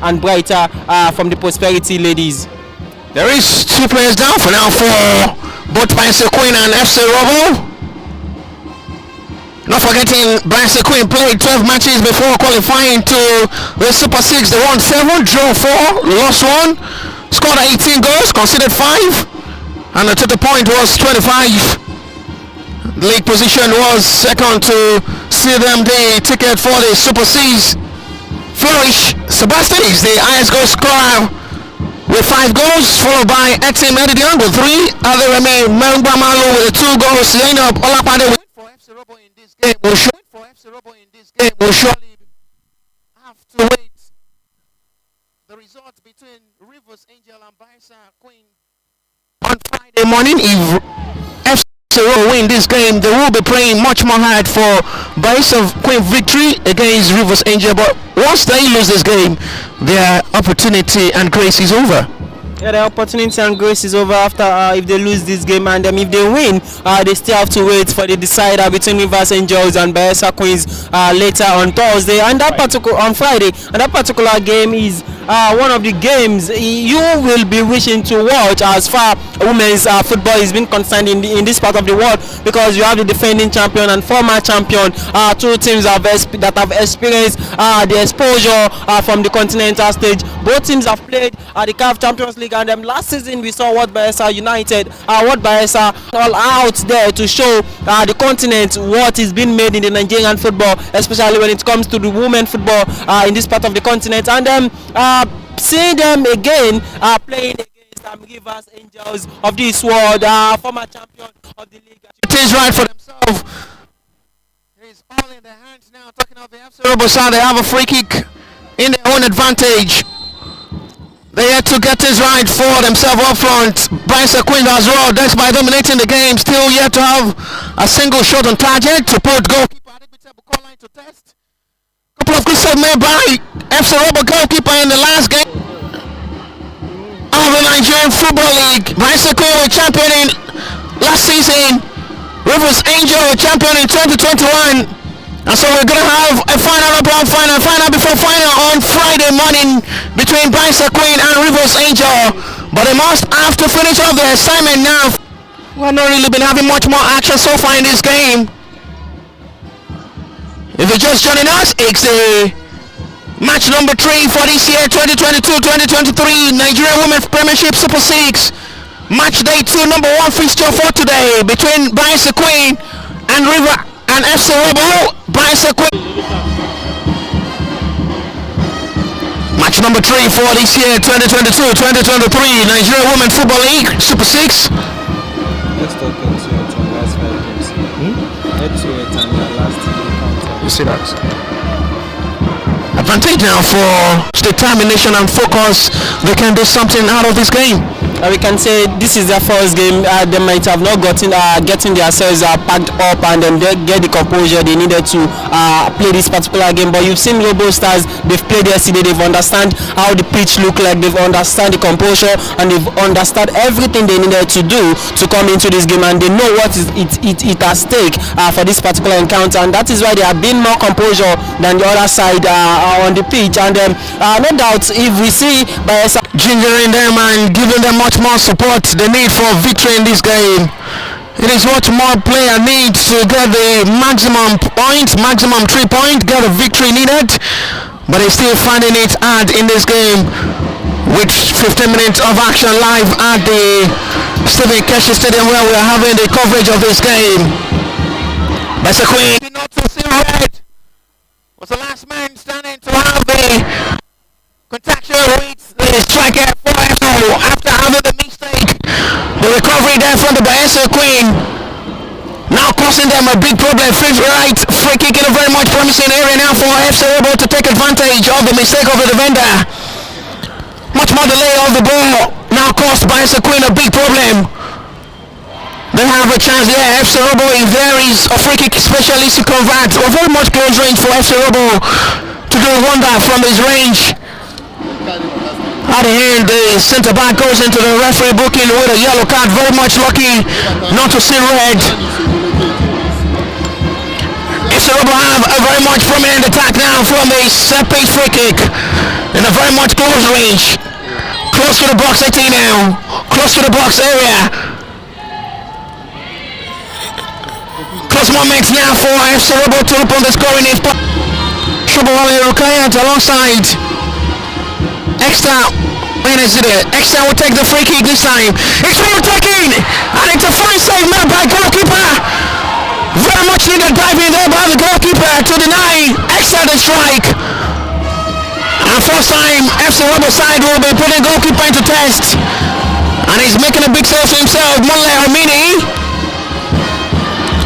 and brighter from the Prosperity ladies. There is 2 players down for now for both Bayelsa Queen and FC Robo. Not forgetting, Bayelsa Queen played 12 matches before qualifying to the Super 6. They won 7, drew 4, lost 1, scored 18 goals, conceded 5, and the total point was 25. The league position was second to see them the ticket for the Super 6 flourish. Sebastian is the highest goal scorer with 5 goals, followed by Etim Edidian with 3. Other remain Merungba Malu with 2 goals. Zainab Olapade with for FC Robo in this game will surely have to wait the result between Rivers Angel and Bayelsa Queen on Friday morning. If FC Robo win this game, they will be playing much more hard for Bayelsa Queen victory against Rivers Angel. But once they lose this game, their opportunity and grace is over. Yeah, the opportunity and grace is over after if they lose this game, and if they win, they still have to wait for the decider between Rivers Angels and Bayelsa Queens later on Thursday, and that particular on Friday. And that particular game is one of the games you will be wishing to watch as far women's football is being concerned in this part of the world, because you have the defending champion and former champion, 2 teams that have experienced the exposure from the continental stage. Both teams have played at the CAF Champions League, and last season we saw what Bayelsa United, what Bayelsa all out there to show the continent what is being made in the Nigerian football, especially when it comes to the women football in this part of the continent. And seeing them again playing against Rivers Angels of this world, former champion of the league. It is right for themselves. It is all in their hands now. Talking of the FC Robo side, they have a free kick in their own advantage. They had to get this right for themselves up front. Bayelsa Queen as well, that's by dominating the game. Still yet to have a single shot on target to put goalkeeper line to test. Couple of good saves made by FC Robo goalkeeper in the last game of the Nigerian Football League. Bayelsa Queen were champion in last season. Rivers Angel were champion in 2021. And so we're going to have a final before final on Friday morning between Bayelsa Queen and Rivers Angel. But they must have to finish off their assignment now. We've not really been having much more action so far in this game. If you're just joining us, it's a match number 3 for this year, 2022-2023 Nigerian Women's Premiership Super 6. Match day 2, number 1 fixture for today between Bayelsa Queen and FC Robo. Bayelsa Queen. Match number 3 for this year, 2022-2023 Nigerian Women's Football League Super 6. Let's talk into it and last 5 games. Let's do it and the last encounter. You see that? Advantage now for determination and focus. They can do something out of this game. We can say this is their first game. They might have not getting themselves packed up and then they get the composure they needed to play this particular game. But you've seen Robo Stars, they've played yesterday, they've understand how the pitch look like, they've understand the composure, and they've understand everything they needed to do to come into this game, and they know what is it at stake for this particular encounter, and that is why they have been more composure than the other side on the pitch. And no doubt if we see Bayelsa gingering them and giving them much more support they need for victory in this game. It is what more player needs to get the maximum 3 points, get the victory needed, but he's still finding it hard in this game with 15 minutes of action live at the Stephen Keshi Stadium where we are having the coverage of this game. Bayelsa Queen not to see red was the last man standing to have the contraction with the striker for after having the mistake. The recovery there from the Bayelsa Queen now causing them a big problem. Right free kick in a very much promising area now for FC Robo to take advantage of the mistake of the defender. Much more delay of the ball now caused Bayelsa Queen a big problem. They have a chance there. FC Robo, if there is a free kick specialist to convert, a very much close range for FC Robo to do a wonder from his range. At the end, the centre back goes into the referee booking with a yellow card. Very much lucky not to see red. FC Robo have a very much prominent attack now from the set piece free kick. in a very much close range. Close to the box 18 now. Close to the box area. Close moments now for FC Robo to open the scoring is Trouble Rukayat alongside Extra. Extra will take the free kick this time. It's well taken and it's a fine save made by goalkeeper. Very much needed diving there by the goalkeeper to deny Extra the strike. And first time FC Robo side will be putting goalkeeper into test. And he's making a big save for himself, Molle Omini.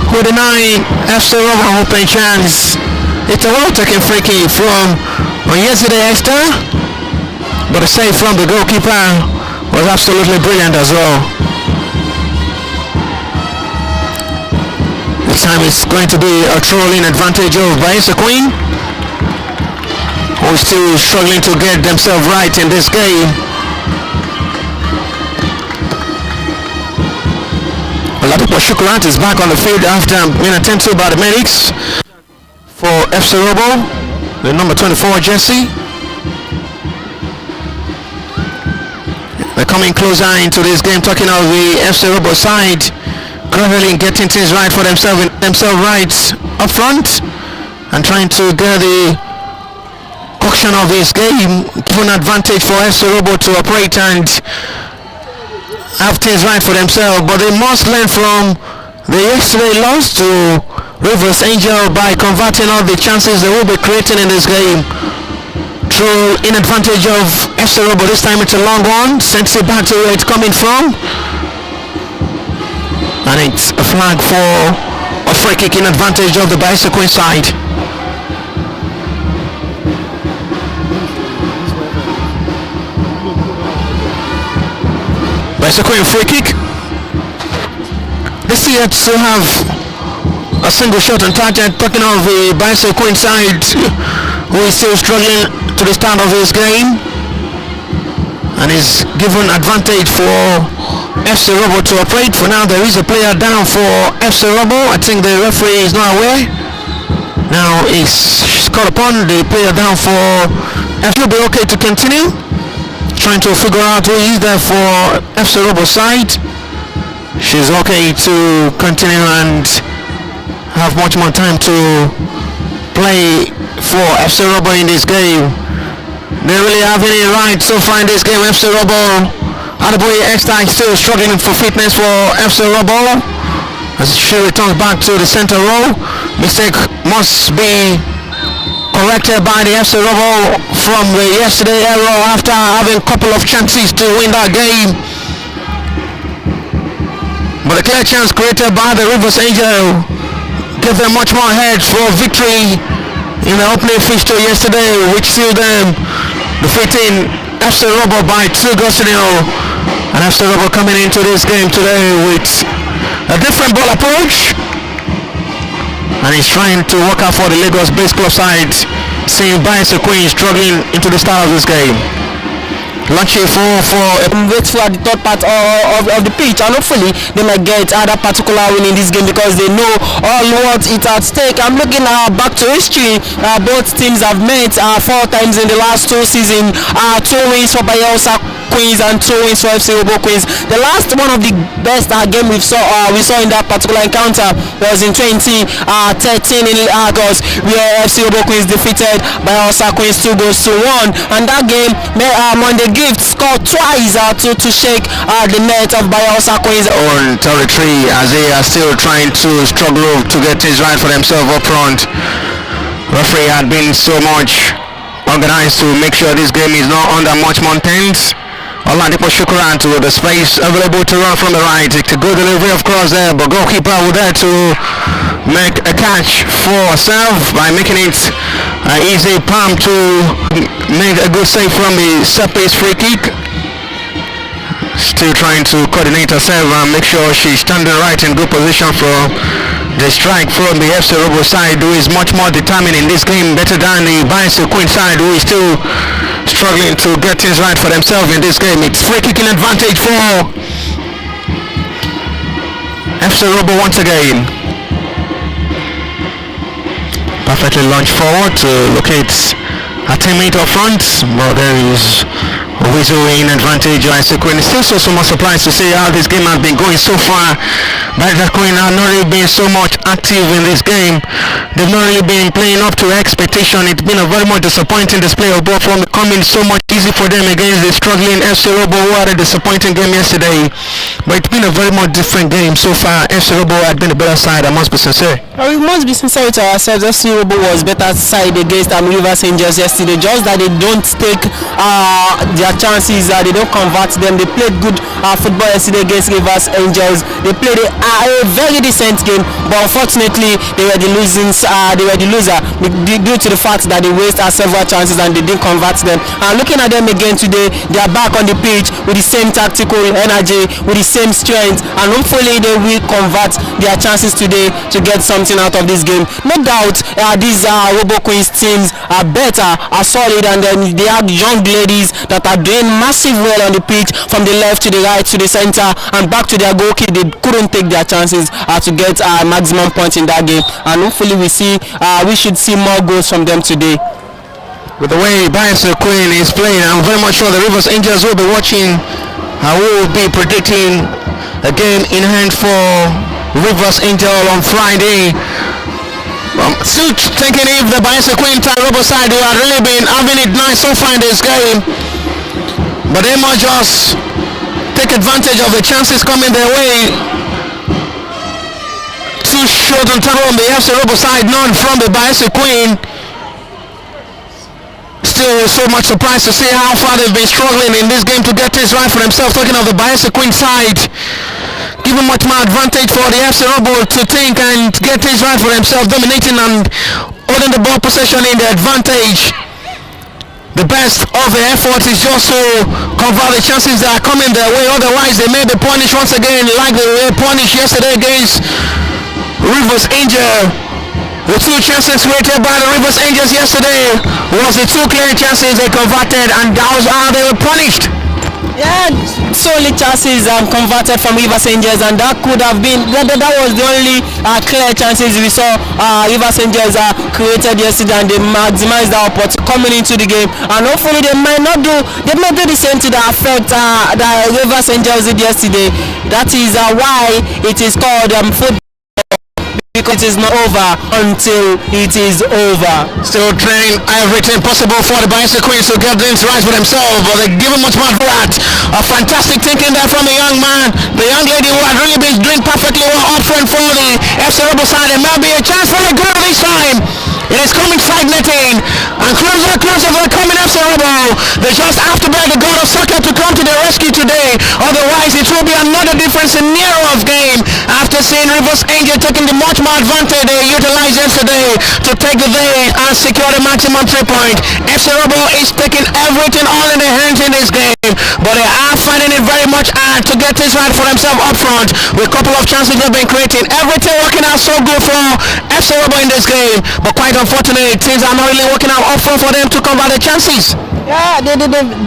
Who deny FC Robo open chance. It's a well-taken free kick from yesterday Exeter, but the save from the goalkeeper was absolutely brilliant as well. This time it's going to be a trolling advantage of Bayelsa Queen, who is still struggling to get themselves right in this game. Oladipo Shukurant is back on the field after being attended to by the medics for FC Robo, the number 24 jersey. They're coming closer into this game, talking of the FC Robo side, gradually getting things right for themselves right up front and trying to get the auction of this game, give an advantage for FC Robo to operate and have things right for themselves. But they must learn from the yesterday loss to Rivers Angel by converting all the chances they will be creating in this game through in advantage of FC Robo. This time it's a long one, sends it back to where it's coming from, and it's a flag for a free kick in advantage of the Bayelsa Queen side. Bayelsa Queen free kick. They still yet to have a single shot on target, talking of the Bayelsa Queen side, who is still struggling to the start of his game and is given advantage for FC Robo to operate. For now there is a player down for FC Robo. I think the referee is not aware. Now he's called upon the player down for FC. Will be okay to continue trying to figure out who is there for FC Robo side. She's okay to continue and have much more time to play for FC Robo in this game. They really have any right so far in this game. FC Robo, Adeboye Extra is still struggling for fitness for FC Robo as she returns back to the center row. Mistake must be corrected by the FC Robo from the yesterday error after having a couple of chances to win that game. But a clear chance created by the Rivers Angel gave them much more heads for victory in the opening fixture yesterday, which sealed them defeating FC Robo by 2 goals to 0. And FC Robo coming into this game today with a different ball approach, and he's trying to work out for the Lagos based club side, seeing Bayelsa Queen struggling into the start of this game. Launching wait for the third part of the pitch, and hopefully they might get that particular win in this game because they know all what it's at stake. I'm looking back to history. Both teams have met 4 times in the last 2 seasons. 2 wins for Bayelsa Queens and 2 wins for FC Robo Queens. The last one of the best game we saw in that particular encounter was in 2013 in August, where FC Robo Queens defeated Bayelsa Queens 2 goals to 1, and that game Monday Gift scored twice to shake the net of Bayelsa Queens on territory as they are still trying to struggle to get things right for themselves up front. Referee had been so much organized to make sure this game is not under much more tense. Oladipo Shukurant with the space available to run from the right. It's a good delivery of course there, but goalkeeper was there to make a catch for herself by making it easy palm to make a good save from the set piece free kick. Still trying to coordinate herself and make sure she's standing right in good position for the strike from the FC Robo side, who is much more determined in this game, better than the Bayelsa Queen side, who is still struggling to get things right for themselves in this game. It's free kicking advantage for FC Robo once again. Perfectly launched forward to locate a teammate up front, but there is a whistle in advantage of Bayelsa Queen. It's still so much surprised to see how this game has been going so far. Bayelsa Queen have not really been so much active in this game. They've not really been playing up to expectation. It's been a very much disappointing display of ball from coming so much easy for them against the struggling FC Robo, who had a disappointing game yesterday. But it's been a very much different game so far. FC Robo had been a better side, I must be sincere. We must be sincere with ourselves. FC Robo was better side against Rivers Angels yesterday. Just that they don't take their chances, they don't convert them. They played good football yesterday against Rivers Angels. They played a very decent game, but unfortunately they were the loser due to the fact that they wasted several chances and they didn't convert them. And looking at them again today, they are back on the pitch with the same tactical energy, with the same strength, and hopefully they will convert their chances today to get something out of this game. No doubt these Robo Queens teams are better, are solid, and then they have young ladies that are doing massive well on the pitch, from the left to the right to the center and back to their goal kick. They couldn't take their chances to get maximum points in that game, and hopefully we should see more goals from them today. With the way Bayelsa Queen is playing, I'm very much sure the Rivers Angels will be watching. I will be predicting a game in hand for Rivers Angel on Friday. Still thinking if the Bayelsa Queen and Robo side who have really been having it nice so far in this game, but they must just take advantage of the chances coming their way. Too short on time on the FC Robo side, none from the Bayelsa Queen. Still so much surprised to see how far they've been struggling in this game to get this right for themselves. Talking of the Bayelsa Queen side, giving much more advantage for the FC Robo to think and get this right for themselves, dominating and holding the ball possession in the advantage. The best of the effort is just to convert the chances that are coming their way, otherwise they may be punished once again like they were punished yesterday against Rivers Angel. The two chances created by the Rivers Angels yesterday was the two clear chances they converted, and that was how they were punished. Yeah, solely chances converted from Rivers Angels, and that could have been that was the only clear chances we saw Rivers Angels created yesterday, and they maximized that opportunity coming into the game. And hopefully they might do the same to the effect that Rivers Angels did yesterday. That is why it is called football, because it is not over until it is over. Still trying everything possible for the Bayelsa Queens to get things right for themselves, but they give them much more for that. A fantastic thinking there from a young man, the young lady who had really been doing perfectly well up front for the FC Robo side. There may be a chance for a goal this time. It is coming side netting, and closer for the coming FC Robo. They just have to beg the god of soccer to come to the rescue today, otherwise it will be another difference in nearer of game. After seeing Rivers Angel taking the much more advantage they utilized yesterday to take the day and secure the maximum 3 point, FC Robo is taking everything all in their hands in this game, but they are finding it very much hard to get this right for themselves up front. With a couple of chances they've been creating, everything working out so good for FC Robo in this game, but quite unfortunately things are not really working out up front for them to convert the chances. Yeah,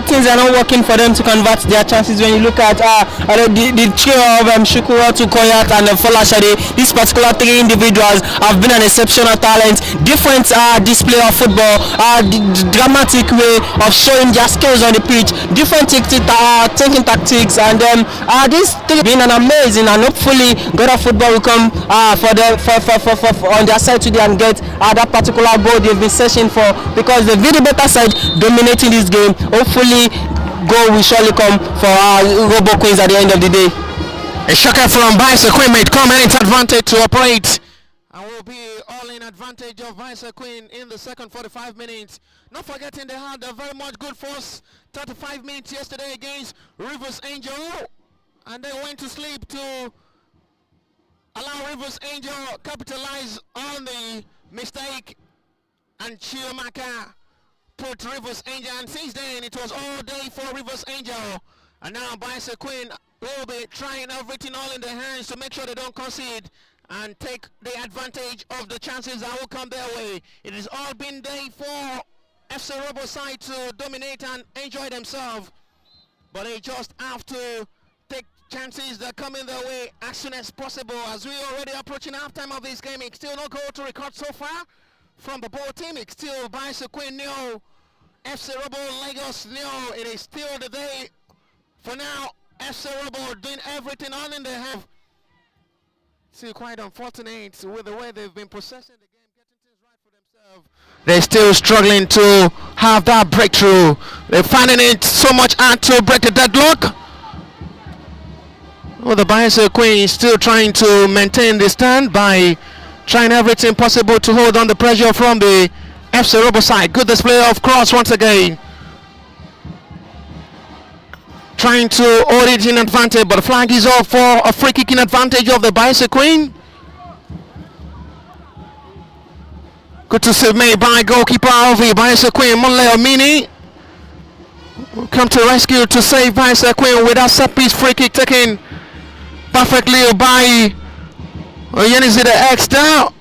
things are not working for them to convert their chances. When you look at the trio of Shukura to Koyat and Folashade, these particular three individuals have been an exceptional talent, different display of football, dramatic way of showing their skills on the pitch, different thinking tactics, and these three being an amazing, and hopefully God of football will come for on their side today and get that particular goal they've been searching for, because they've been the better side dominating this game. Hopefully goal will surely come for Robo Queens at the end of the day. A shocker from Bayelsa Queen may come and its advantage to operate, and will be all in advantage of Bayelsa Queen in the second 45 minutes. Not forgetting they had a very much good first 35 minutes yesterday against Rivers Angel, and they went to sleep to allow Rivers Angel capitalize on the mistake, and Chiomaka put Rivers Angel, and since then it was all day for Rivers Angel, and now Bayelsa Queen will be trying everything all in their hands to make sure they don't concede and take the advantage of the chances that will come their way. It has all been day for FC Robo side to dominate and enjoy themselves, but they just have to take chances that come in their way as soon as possible. As we already approaching halftime of this game, it's still no goal to record so far from the ball team. It's still Bayelsa Queen 0, FC Robo Lagos nil. It is still the day. For now, FC Robo doing everything on in the half. Still quite unfortunate with the way they've been processing the game, getting things right for themselves. They're still struggling to have that breakthrough. They're finding it so much hard to break the deadlock. Well, the Bayelsa Queen is still trying to maintain the stand by trying everything possible to hold on the pressure from the FC Robo side. Good display of cross once again. Trying to hold it in advantage, but the flag is off for a free kick in advantage of the Bayelsa Queen. Good to see made by goalkeeper of the Bayelsa Queen, Monle Omini. Come to rescue to save Bayelsa Queen with that set piece free kick taken perfectly by Yenizi the X down.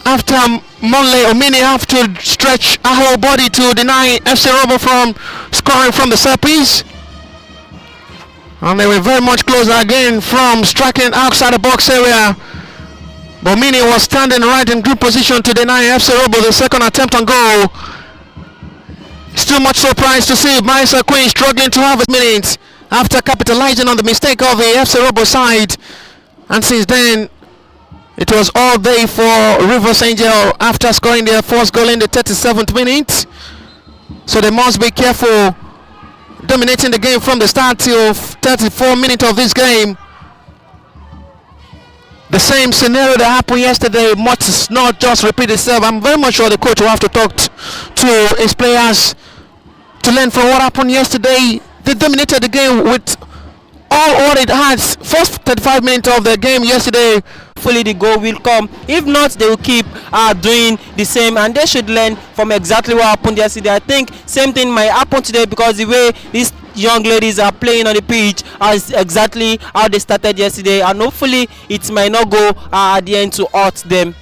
After Monle Omini have to stretch a whole body to deny FC Robo from scoring from the set piece. And they were very much closer again from striking outside the box area. Bomini was standing right in good position to deny FC Robo the second attempt on goal. Still much surprised to see Bayelsa Queen struggling to have a minute after capitalizing on the mistake of the FC Robo side. And since then, it was all day for Rivers Angel after scoring their first goal in the 37th minute. So they must be careful dominating the game from the start till 34 minutes of this game. The same scenario that happened yesterday must not just repeat itself. I'm very much sure the coach will have to talk to his players to learn from what happened yesterday. They dominated the game with all what it has. First 35 minutes of the game yesterday. Hopefully the goal will come. If not, they will keep doing the same, and they should learn from exactly what happened yesterday. I think same thing might happen today because the way these young ladies are playing on the pitch is exactly how they started yesterday, and hopefully it might not go at the end to hurt them.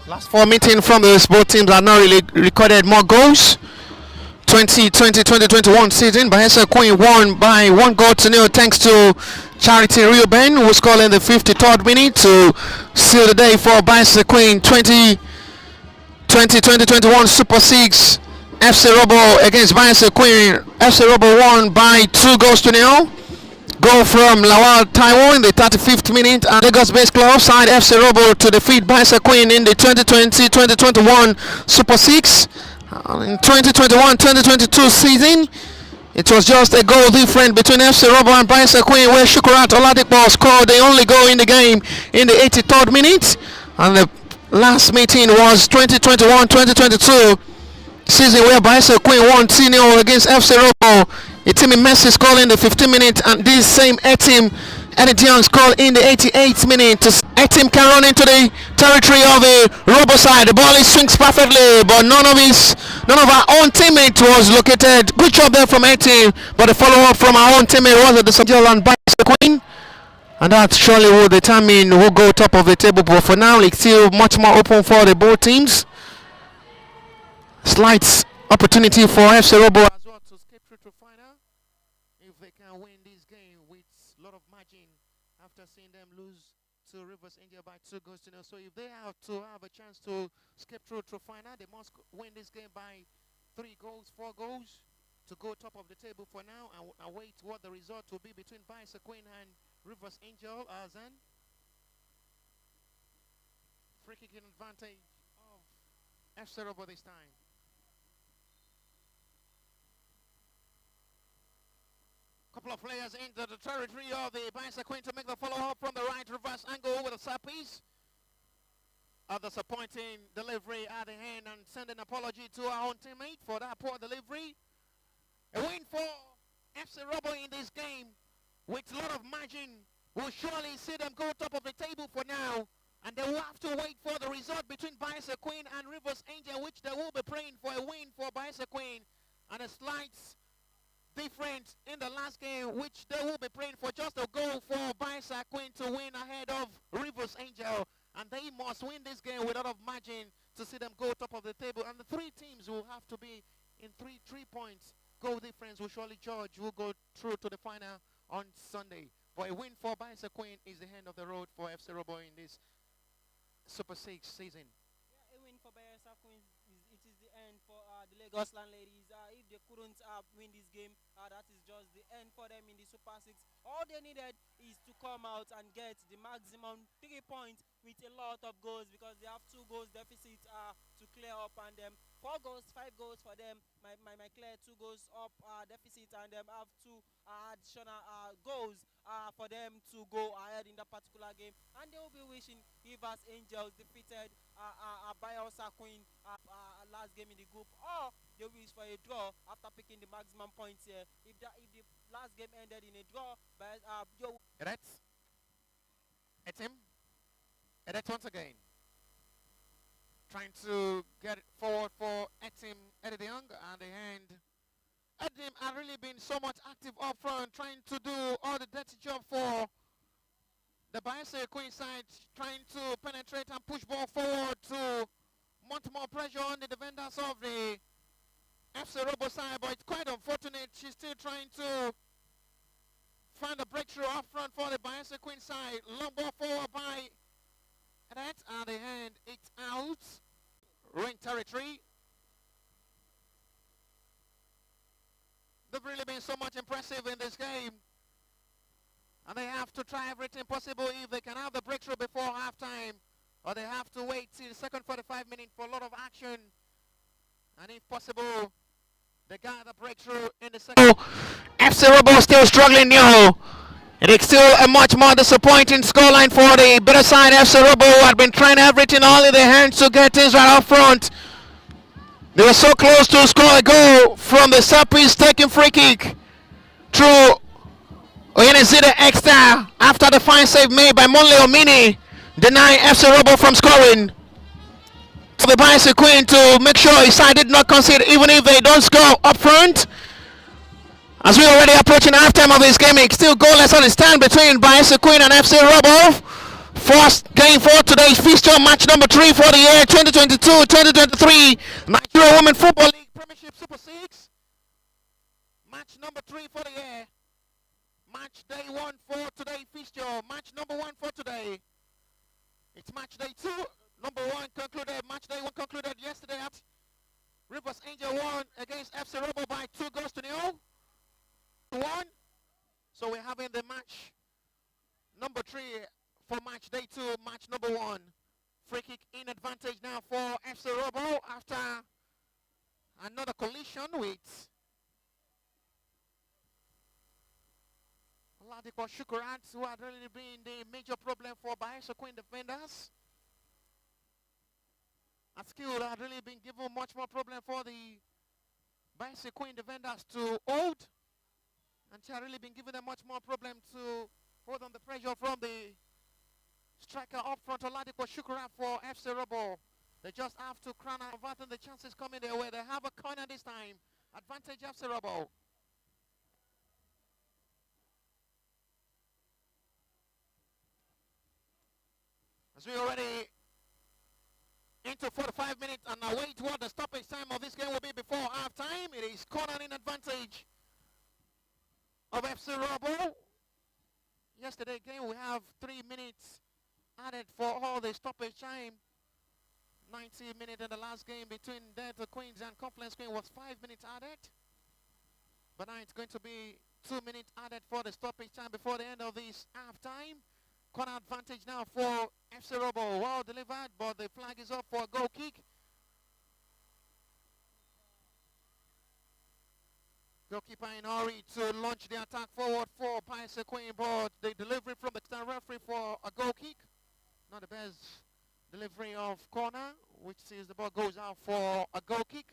Last four meetings from those both teams are not really recorded more goals. 2020-2021 season, Bayelsa Queen won by 1-0 thanks to Charity Reuben, who scored in the 53rd minute to seal the day for Bayelsa Queen. 2020-2021 Super 6 FC Robo against Bayelsa Queen. FC Robo won by 2-0. Goal from Lawal Taiwo in the 35th minute, and Lagos-based club side FC Robo to defeat Bayelsa Queen in the 2020-2021 Super 6. In 2021-2022 season, it was just a goal different between FC Robo and Bayelsa Queen, where Shukurat Oladipo scored the only goal in the game in the 83rd minute. And the last meeting was 2021-2022 season, where Bayelsa Queen won 2-0 against FC Robo. Itimi Messi scored in the 15th minute, and this same team Eddie Young scored in the 88th minute. Etim can run into the territory of the Robo side. The ball swings perfectly, but none of our own teammate was located. Good job there from Etim, but the follow-up from our own teammate was at the Sanjel and Bayelsa Queen, and that surely will determine who go top of the table. But for now, it's still much more open for the both teams. Slight opportunity for FC Robo as well to skip through to final if they can win this game with a lot of margin after seeing them lose to Rivers Angel by 2-0. So if they have to have a chance to skip through to final, they must win this game by 3 goals, 4 goals to go top of the table for now, and await what the result will be between Bayelsa Queen and Rivers Angel. Azan, free kick in advantage of FC Robo this time. Couple of players into the territory of the Bayelsa Queen to make the follow-up from the right reverse angle with a set piece. A disappointing delivery at the hand, and sending apology to our own teammate for that poor delivery. A win for FC Robo in this game with a lot of margin will surely see them go top of the table for now, and they will have to wait for the result between Bayelsa Queen and Rivers Angel, which they will be praying for a win for Bayelsa Queen, and a slight different in the last game, which they will be praying for just a goal for Bayelsa Queen to win ahead of Rivers Angel, and they must win this game with a lot of margin to see them go top of the table. And the 3 teams will have to be in 3 points. Goal difference will surely judge who go through to the final on Sunday. But a win for Bayelsa Queen is the end of the road for FC Robo in this Super 6 season. Yeah, a win for Bayelsa Queen it is the end for the Lagos Landladies. If they couldn't win this game, that is just the end for them in the Super 6. All they needed is to come out and get the maximum 3 points with a lot of goals, because they have 2 goals deficit to clear up, and 4 goals, 5 goals for them. My clear 2 goals up deficit, and have 2 additional goals for them to go ahead in that particular game, and they will be wishing Rivers Angels defeated Bayelsa Queen last game in the group, or they wish for a draw after picking the maximum points here. If the last game ended in a draw, but It's him. Edet once again. Trying to get it forward for Etim Young, and the hand. Edim had really been so much active up front, trying to do all the dirty job for the Bayelsa Queen side, trying to penetrate and push ball forward to mount more pressure on the defenders of the FC Robo side, but it's quite unfortunate. She's still trying to find a breakthrough up front for the Bayelsa Queen side. Long ball forward by that, and the hand, it's out. Ring territory. They've really been so much impressive in this game, and they have to try everything possible if they can have the breakthrough before halftime, or they have to wait till the second 45 minutes for a lot of action, and if possible they got the breakthrough in the second. FC Robo still struggling now. It is still a much more disappointing scoreline for the better side. FC Robo had been trying everything all in their hands to get things right up front. They were so close to score a goal from the Sapis taking free kick through Oyenezide Extra after the fine save made by Monle Omini, denying FC Robo from scoring. For the Bayelsa Queen to make sure his side did not concede even if they don't score up front. As we already approaching halftime of this game, it's still goalless on the stand between Bayelsa Queen and FC Robo. First game for today's fixture, match number 3 for the year 2022-2023 Nigeria Women Football League Premiership Super 6. Match number 3 for the year. Match day 1 for today's fixture. Match number 1 for today. It's match day 2. Number 1 concluded. Match day 1 concluded yesterday at Rivers Angel won against FC Robo by 2-0. 1. So we're having the match number 3 for match day 2, match number 1. Free kick in advantage now for FC Robo after another collision with Oladiko Shukurat, who had really been the major problem for Bayelsa Queen defenders. A skill that had really been given much more problem for the Bayelsa Queen defenders to hold. And she had really been giving them much more problem to hold on the pressure from the striker up front, Oladiko Shukurat for FC Robo. They just have to crown out and the chances coming their way. They have a corner this time. Advantage FC Robo. As we already into 45 minutes and await what the stoppage time of this game will be before halftime. It is corner in advantage of FC Robo. Yesterday game we have 3 minutes added for all the stoppage time. 90 minutes in the last game between Delta Queens and Confluence Queen was 5 minutes added. But now it's going to be 2 minutes added for the stoppage time before the end of this halftime. Corner advantage now for FC Robo. Well delivered, but the flag is up for a goal kick. Goalkeeper in a hurry to launch the attack forward for Bayelsa Queen, but the delivery from the referee for a goal kick. Not the best delivery of corner, which sees the ball goes out for a goal kick.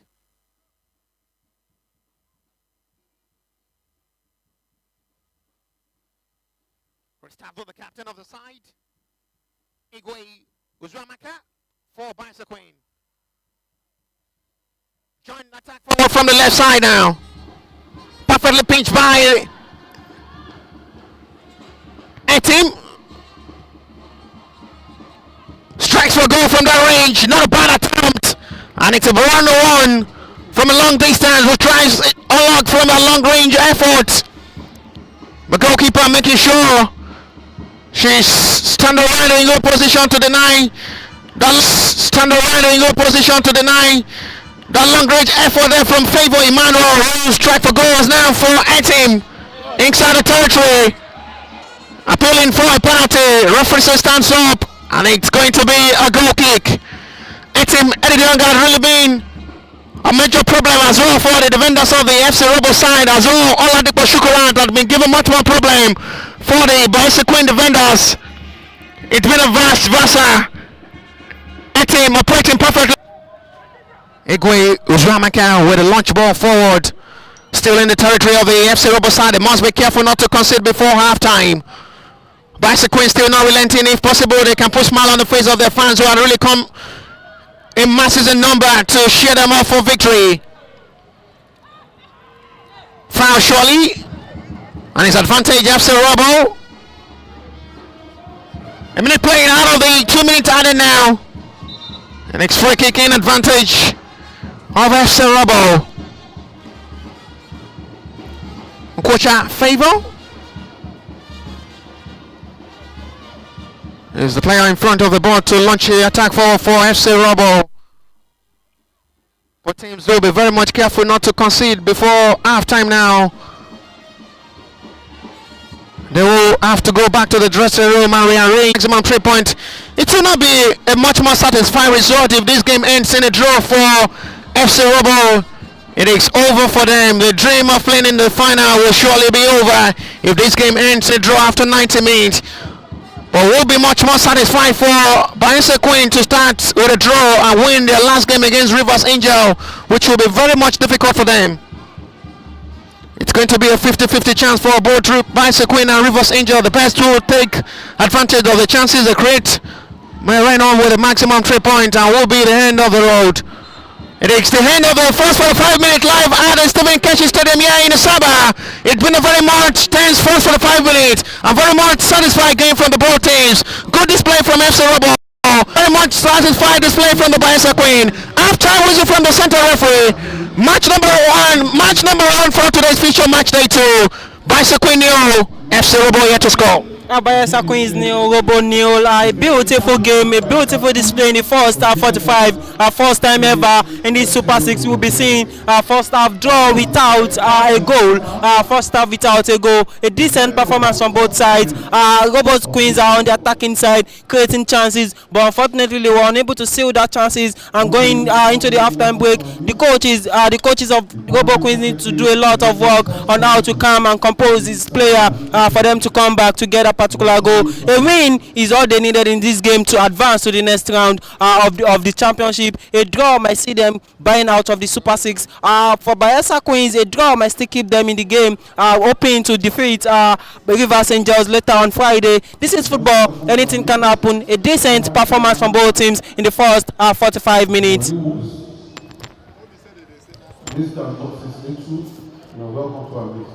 Gustavo, the captain of the side. Igwe Uzwamaka for Bayelsa Queen. Join the attack forward from the left side now. Perfectly pinched by Etim. Strikes for goal from that range. Not a bad attempt. And it's a 1-1 from a long distance, who tries it unlocked from a long range effort. The goalkeeper making sure she's standing right in good position to deny. That's standing right in good position to deny That long range effort there from Favor Emmanuel, who's track for goals now for Etim inside the territory. Appealing for a penalty. Referee says stands up, and it's going to be a goal kick. Etim Eddie had really been a major problem as well for the defenders of the FC Robo side as well. Oladipo Shukurant had been given much more problem for the Bayelsa Queen defenders. It's been a vice versa. Etim operating perfectly. Igwe Uzramaka with a launch ball forward. Still in the territory of the FC Robo side. They must be careful not to concede before halftime. Bayelsa Queen still not relenting. If possible, they can put smile on the face of their fans who have really come in masses and number to cheer them off for victory. Foul surely, and his advantage FC Robo. A minute playing out of the 2 minutes added now. An next free kick in advantage of FC Robo. Nkocha Favor is the player in front of the board to launch the attack for FC Robo. But teams will be very much careful not to concede before half-time now. They will have to go back to the dressing room and rearrange maximum 3 point. It will not be a much more satisfying result if this game ends in a draw for FC Robo. It is over for them. The dream of playing in the final will surely be over if this game ends in a draw after 90 minutes. But will be much more satisfied for Bayelsa Queen to start with a draw and win their last game against Rivers Angel, which will be very much difficult for them. It's going to be a 50-50 chance for both Bayelsa Queen and Rivers Angel. The best will take advantage of the chances they create. May run on with a maximum 3 point and will be the end of the road. It is the end of the first 45-minute live at the Stephen Keshi Stadium here in Asaba. It's been a very much tense first 45 minutes. A very much satisfied game from the both teams. Good display from FC Robo. Very much satisfied display from the Bayelsa Queen. Half-time whistle from the center referee. Match number one for today's feature, match day 2. Bayelsa Queen 0, FC Robo yet to score. Bayelsa Queens nil, Robo nil. A beautiful game, a beautiful display in the first half 45. First time ever in this Super 6 we'll be seeing first half draw without a goal. First half without a goal. A decent performance from both sides. Robo Queens are on the attacking side, creating chances, but unfortunately they were unable to seal that chances. And going into the halftime break, the coaches of Robo Queens need to do a lot of work on how to calm and compose this player for them to come back to get a particular goal. A win is all they needed in this game to advance to the next round of the championship. A draw might see them buying out of the Super 6. For Bayelsa Queens, a draw might still keep them in the game, hoping to defeat Rivers Angels later on Friday. This is football, anything can happen. A decent performance from both teams in the first 45 minutes. This time, welcome to our list.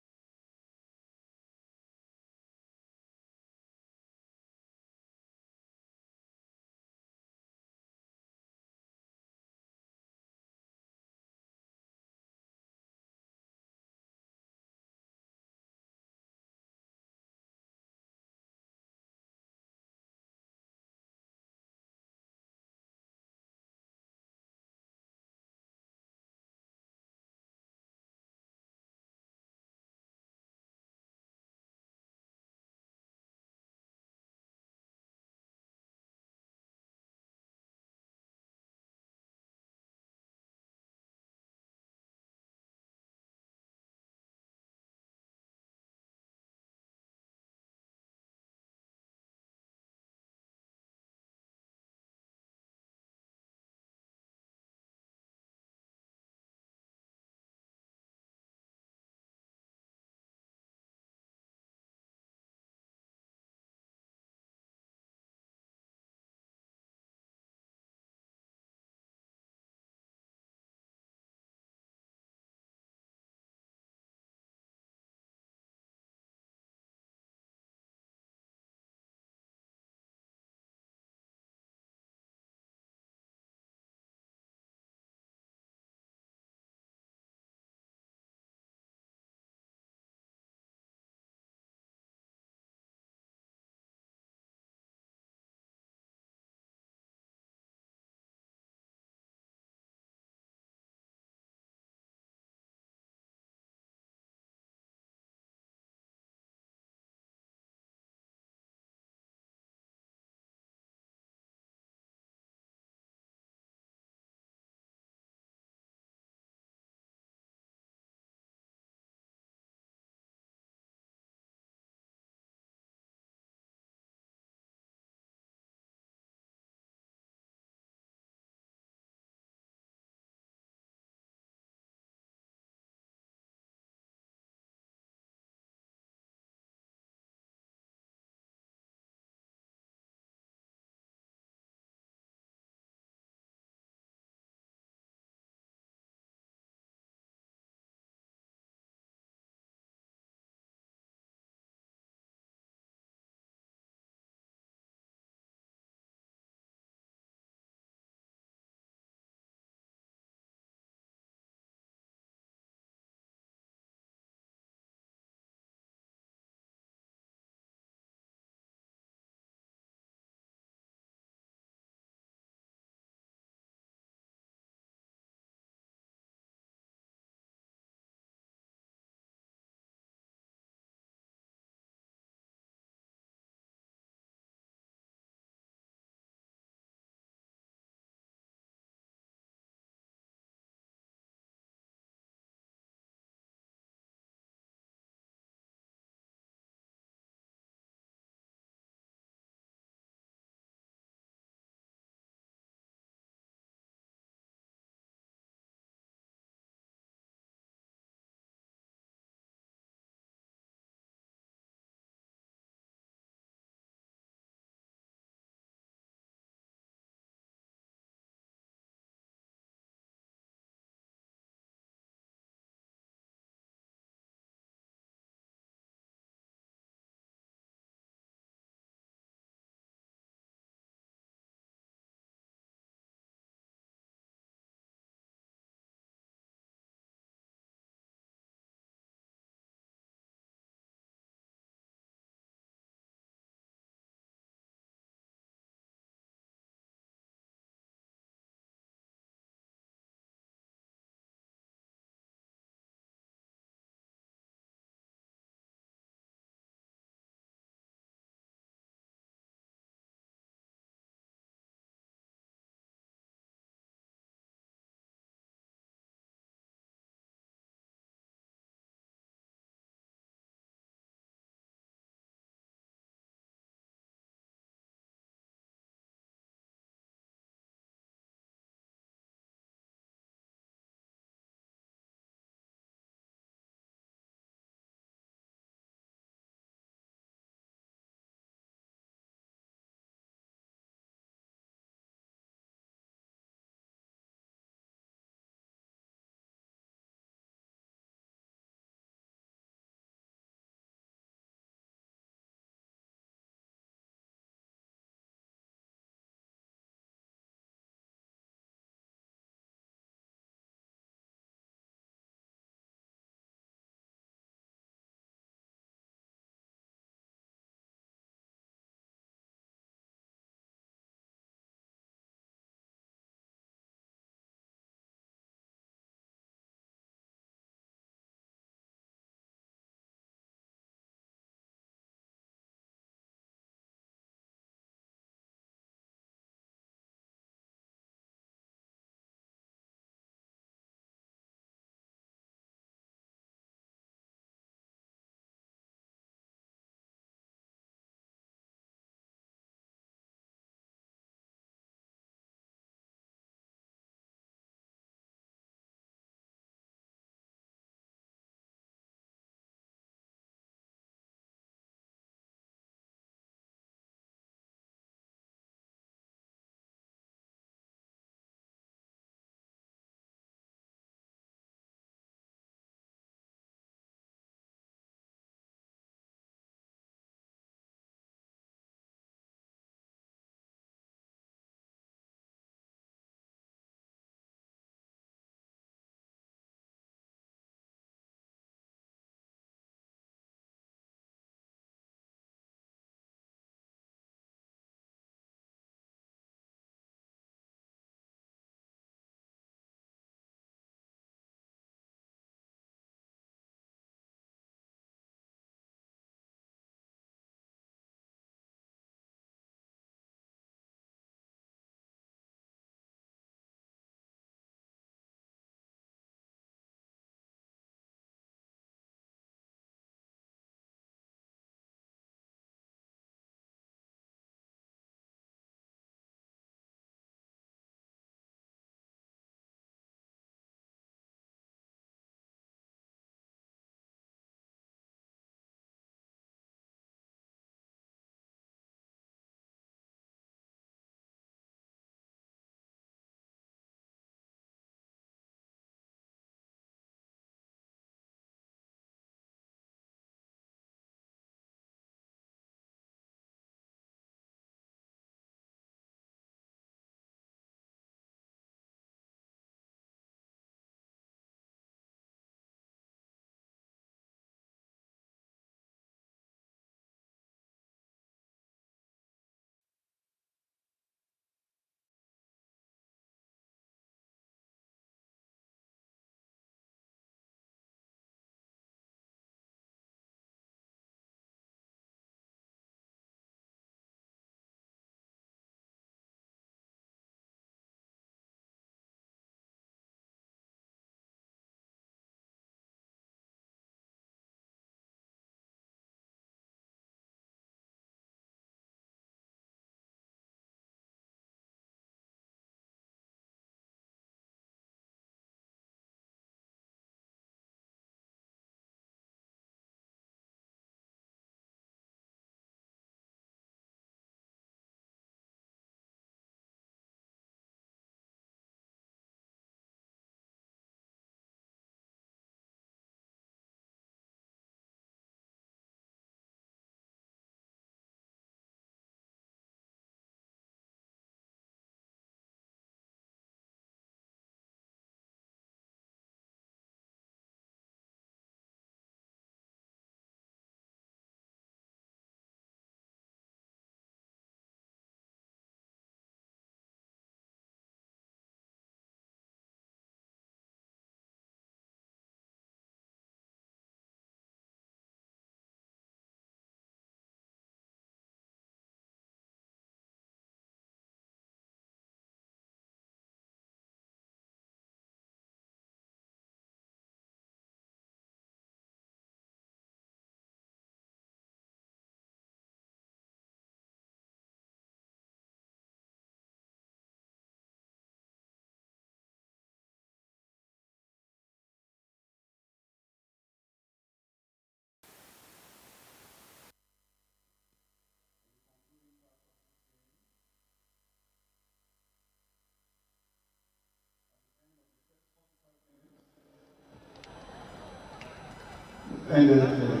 ended play.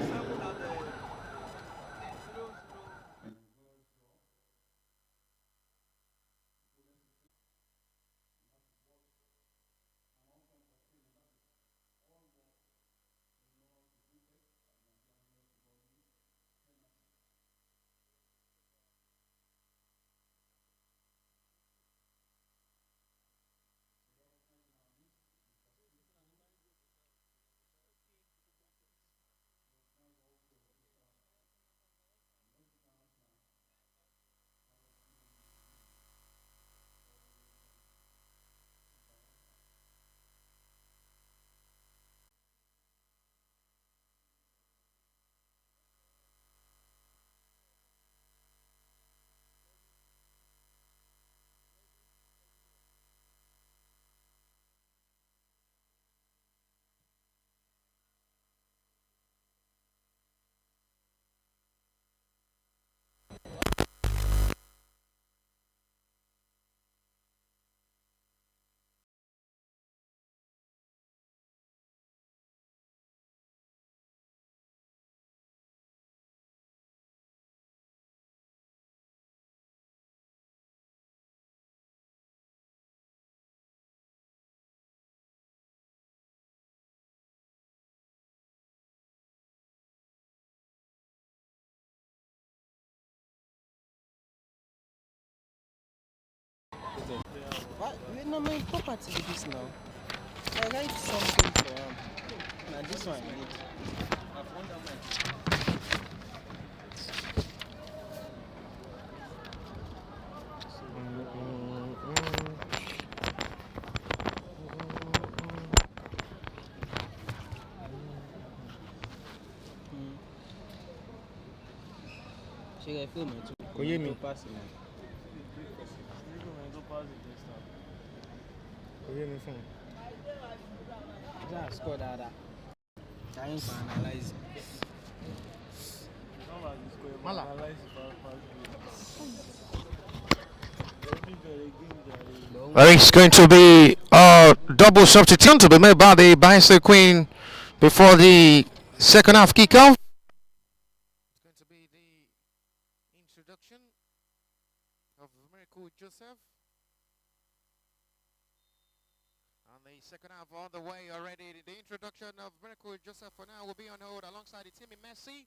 What? No, my property with this now. I write something for now this one I need. Ṣé ẹ fíìmù ẹ̀ tún? Kò yé mi. Tó pass mi. Just score that. Trying to analyze. Mala. Well, it's going to be a double substitution to be made by the Bayelsa Queen before the second half kickoff. It's going to be the introduction of Miracle Joseph. And the second half on the way already. The introduction of Miracle Joseph for now will be on hold alongside the team in Messi.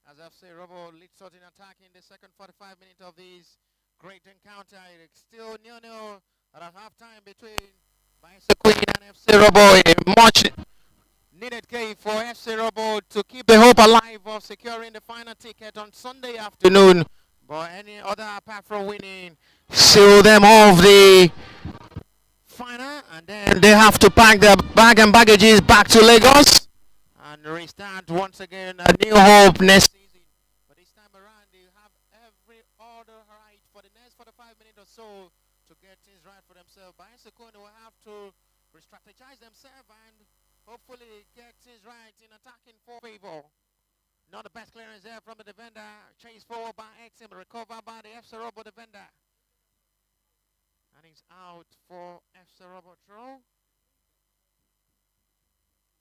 As I've said, Robo leads out in attack in the second 45 minutes of this great encounter. It's still 0-0 at a half-time between Bayelsa Queen and FC Robo. A much needed game for FC Robo to keep the hope alive of securing the final ticket on Sunday afternoon. But any other apart from winning, seal them off the final, and then they have to pack their bag and baggages back to Lagos and restart once again a new hope next season. But this time around, they have every other right for the next 45 minutes or so to get things right for themselves. Bayelsa Queen will have to re-strategize themselves and hopefully get things right in attacking for favor. Not the best clearance there from the defender. Chased forward by Exim, recovered by the FC Robo defender. And he's out for FC Robo throw.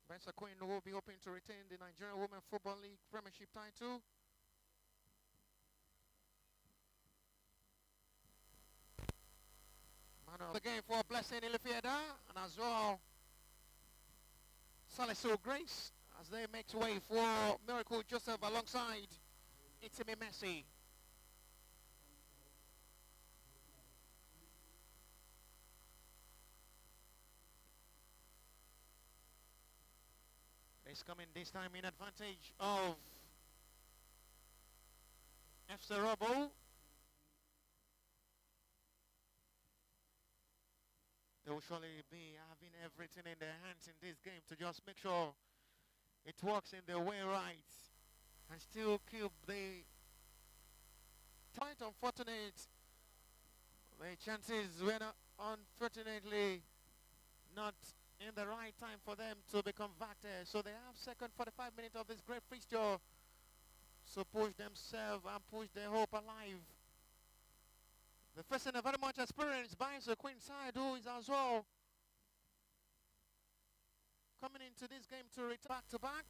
Bayelsa Queen will be hoping to retain the Nigerian Women Football League Premiership title. Man of the game for Blessing Ilifieda, and as well Salisu Grace as they make way for Miracle Joseph alongside Itimi Messi. It's coming this time in advantage of FC Robo. They will surely be having everything in their hands in this game to just make sure it works in their way right and still keep the quite unfortunate. The chances were not, unfortunately not in the right time for them to be converted. So they have second 45 minutes of this great fixture to push themselves and push their hope alive. The first and a very much experienced Bayelsa Queen side who is as well coming into this game to return back to back.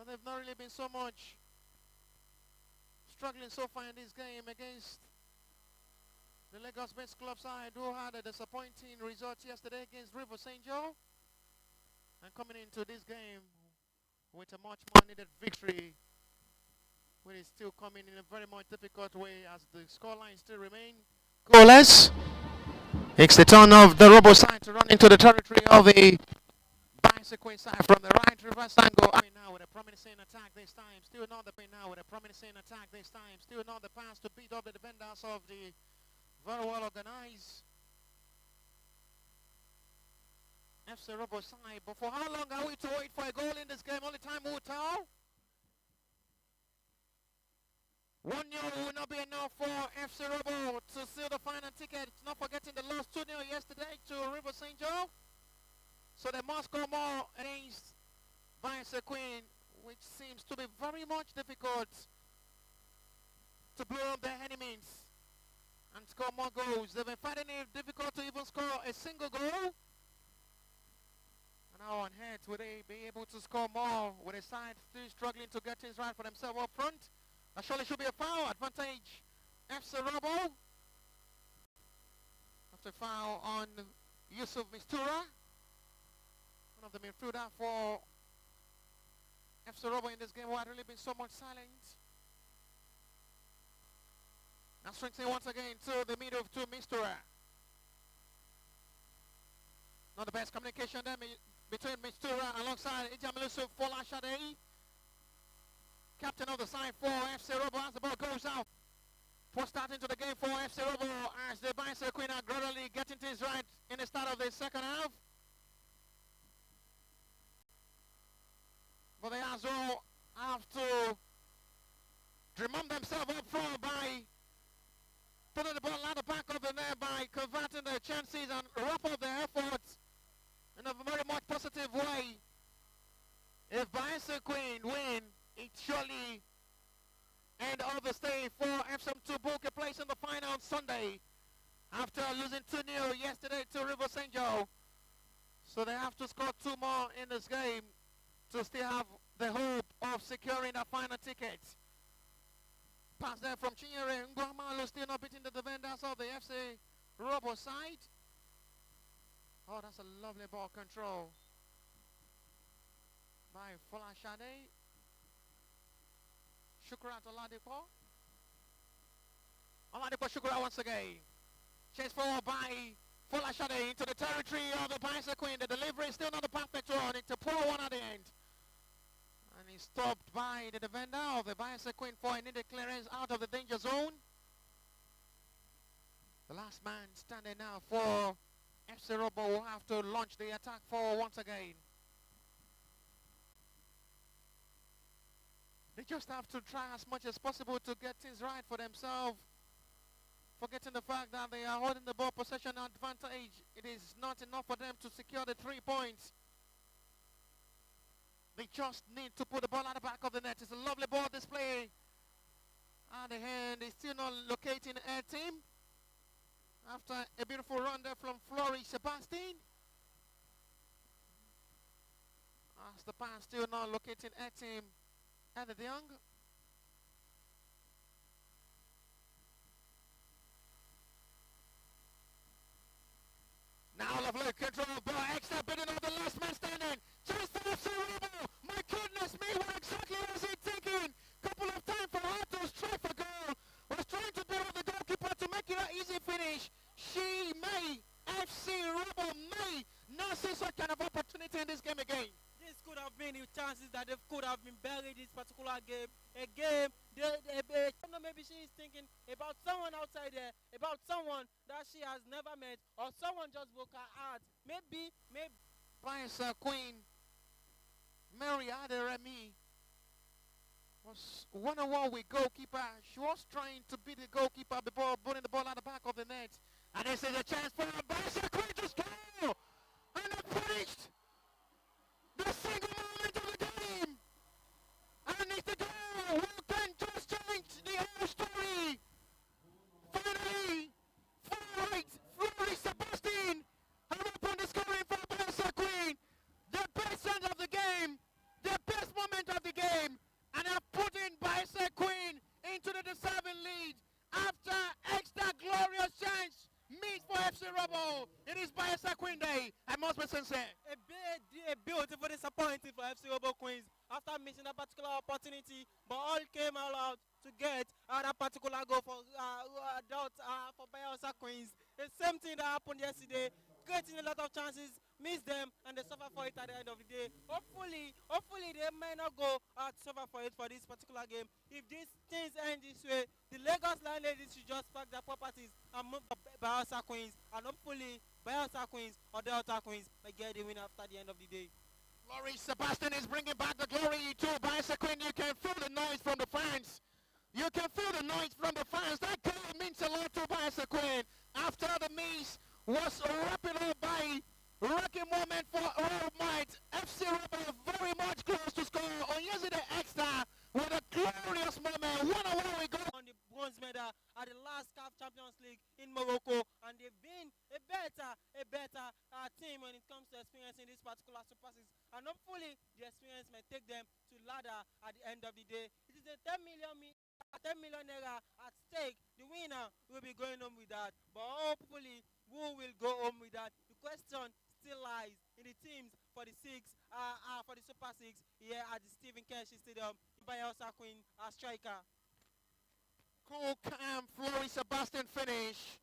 but they've not really been so much struggling so far in this game against the Lagos-based club side who had a disappointing result yesterday against Robo St. Joe, and coming into this game with a much more needed victory, which is still coming in a very much difficult way as the scoreline still remain goalless. It's the turn of the Robo side to run into the territory of the bicycle side from the right. Reverse angle now with a promising attack this time. Still not the pin now with a promising attack this time. Still not the pass to beat up the defenders of the very well organized FC Robo side. But for how long are we to wait for a goal in this game? Only time will tell. 1-0 will not be enough for FC Robo to seal the final ticket. Not forgetting the loss 2-0 yesterday to River St. Joe. So they must score more against Bayelsa Queen, which seems to be very much difficult to blow up their enemies and score more goals. They've been finding it difficult to even score a single goal. And how on earth will they be able to score more with a side still struggling to get things right for themselves up front? That surely should be a foul. Advantage FC Robo. After foul on Yusuf Mistura. One of the midfielder for FC Robo in this game who had really been so much silent. Now strengthening once again to the middle to Mistura. Not the best communication there between Mistura alongside Ijamilusu Folashade. Captain of the side for FC Robo as the ball goes out. For starting to the game for FC Robo as the Bayelsa Queen are gradually getting things right in the start of the second half. But they as well have to demand themselves up front by putting the ball at the back of the net, by converting their chances and wrap up their efforts in a very much positive way. If Bayelsa Queen win, it surely end of the stay for FSM to book a place in the final on Sunday after losing 2-0 yesterday to River St. Joe. So they have to score 2 more in this game to still have the hope of securing a final ticket. Pass there from Chinyere Nguamalu, still not beating the defenders of the FC Robo side. Oh, that's a lovely ball control by Folashade. Shukra to Oladipo. Oladipo Shukra once again. Chase forward by Folashade into the territory of the Bayelsa Queen. The delivery is still not a perfect one. It's a poor one at the end. And he's stopped by the defender of the Bayelsa Queen for an needed clearance out of the danger zone. The last man standing now for FC Robo will have to launch the attack forward once again. They just have to try as much as possible to get things right for themselves, forgetting the fact that they are holding the ball possession advantage. It is not enough for them to secure the 3 points. They just need to put the ball at the back of the net. It's a lovely ball display. And the hand is still not locating a team. After a beautiful run there from Flory Sebastian. As the pass still not locating a team. Heather Young. Now lovely control ball, extra bidding of the last man standing. Chance for FC Robo. My goodness me, what exactly was he thinking? Couple of times for her to strike for goal. Was trying to deal with the goalkeeper to make it an easy finish. She may, FC Robo may not see such kind of opportunity in this game again. This could have been the chances that they could have been buried this particular game. A game, maybe she is thinking about someone outside there, about someone that she has never met, or someone just broke her heart. Maybe. Bayelsa Queen, Mary Aderemi, was one-on-one with goalkeeper. She was trying to beat the goalkeeper before putting the ball at the back of the net. And this is a chance for Bayelsa Queen to score! And they punished the single moment of the game. And it's the goal who can just change the whole story. Finally, Flory Sebastian have opened the scoring for Bayelsa Queen. The best end of the game, the best moment of the game. after missing that particular opportunity, but all came all out to get that particular goal for Bayelsa Queens. The same thing that happened yesterday, creating a lot of chances, missed them, and they suffer for it at the end of the day. Hopefully they may not go to suffer for it for this particular game. If these things end this way, the Lagos landladies should just pack their properties and move to Bayelsa Queens, and hopefully Bayelsa Queens or Delta Queens may get the win after the end of the day. Flourish Sebastian is bringing back the glory to Bayelsa Queen. You can feel the noise from the fans. You can feel the noise from the fans. That goal means a lot to Bayelsa Queen. After the miss was wrapping up by wrecking moment for all might. FC Robo very much close to score on yesterday extra with a glorious moment. 1-1 we go on the bronze medal at the last CAF Champions League in Morocco, and they've been a better team when it comes to experiencing this particular Super 6, and hopefully the experience may take them to ladder at the end of the day. It is a 10 million naira at stake. The winner will be going home with that, but hopefully who will go home with that? The question still lies in the teams for the for the Super 6 here at the Stephen Keshi Stadium. Bayelsa Queen striker. Cool, calm, Flory Sebastian finish.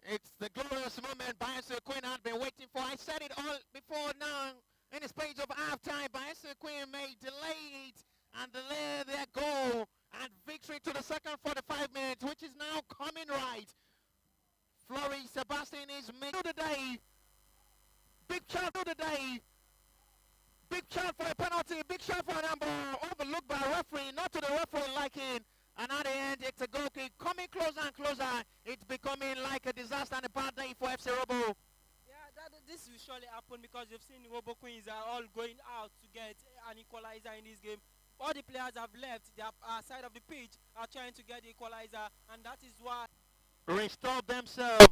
It's the glorious moment Bayelsa Queen had been waiting for. I said it all before now in the space of halftime. Bayelsa Queen may delay it and delay their goal and victory to the second 45 minutes, which is now coming right. Flory Sebastian is making the day. Big chance of the day. Big chance for a penalty. Big chance for an handball. Overlooked by referee. Not to the referee liking. And at the end, it's a goal kick. Coming closer and closer. It's becoming like a disaster and a bad day for FC Robo. Yeah, this will surely happen because you've seen the Robo Queens are all going out to get an equalizer in this game. All the players have left their side of the pitch are trying to get the equalizer, and that is why Restore themselves.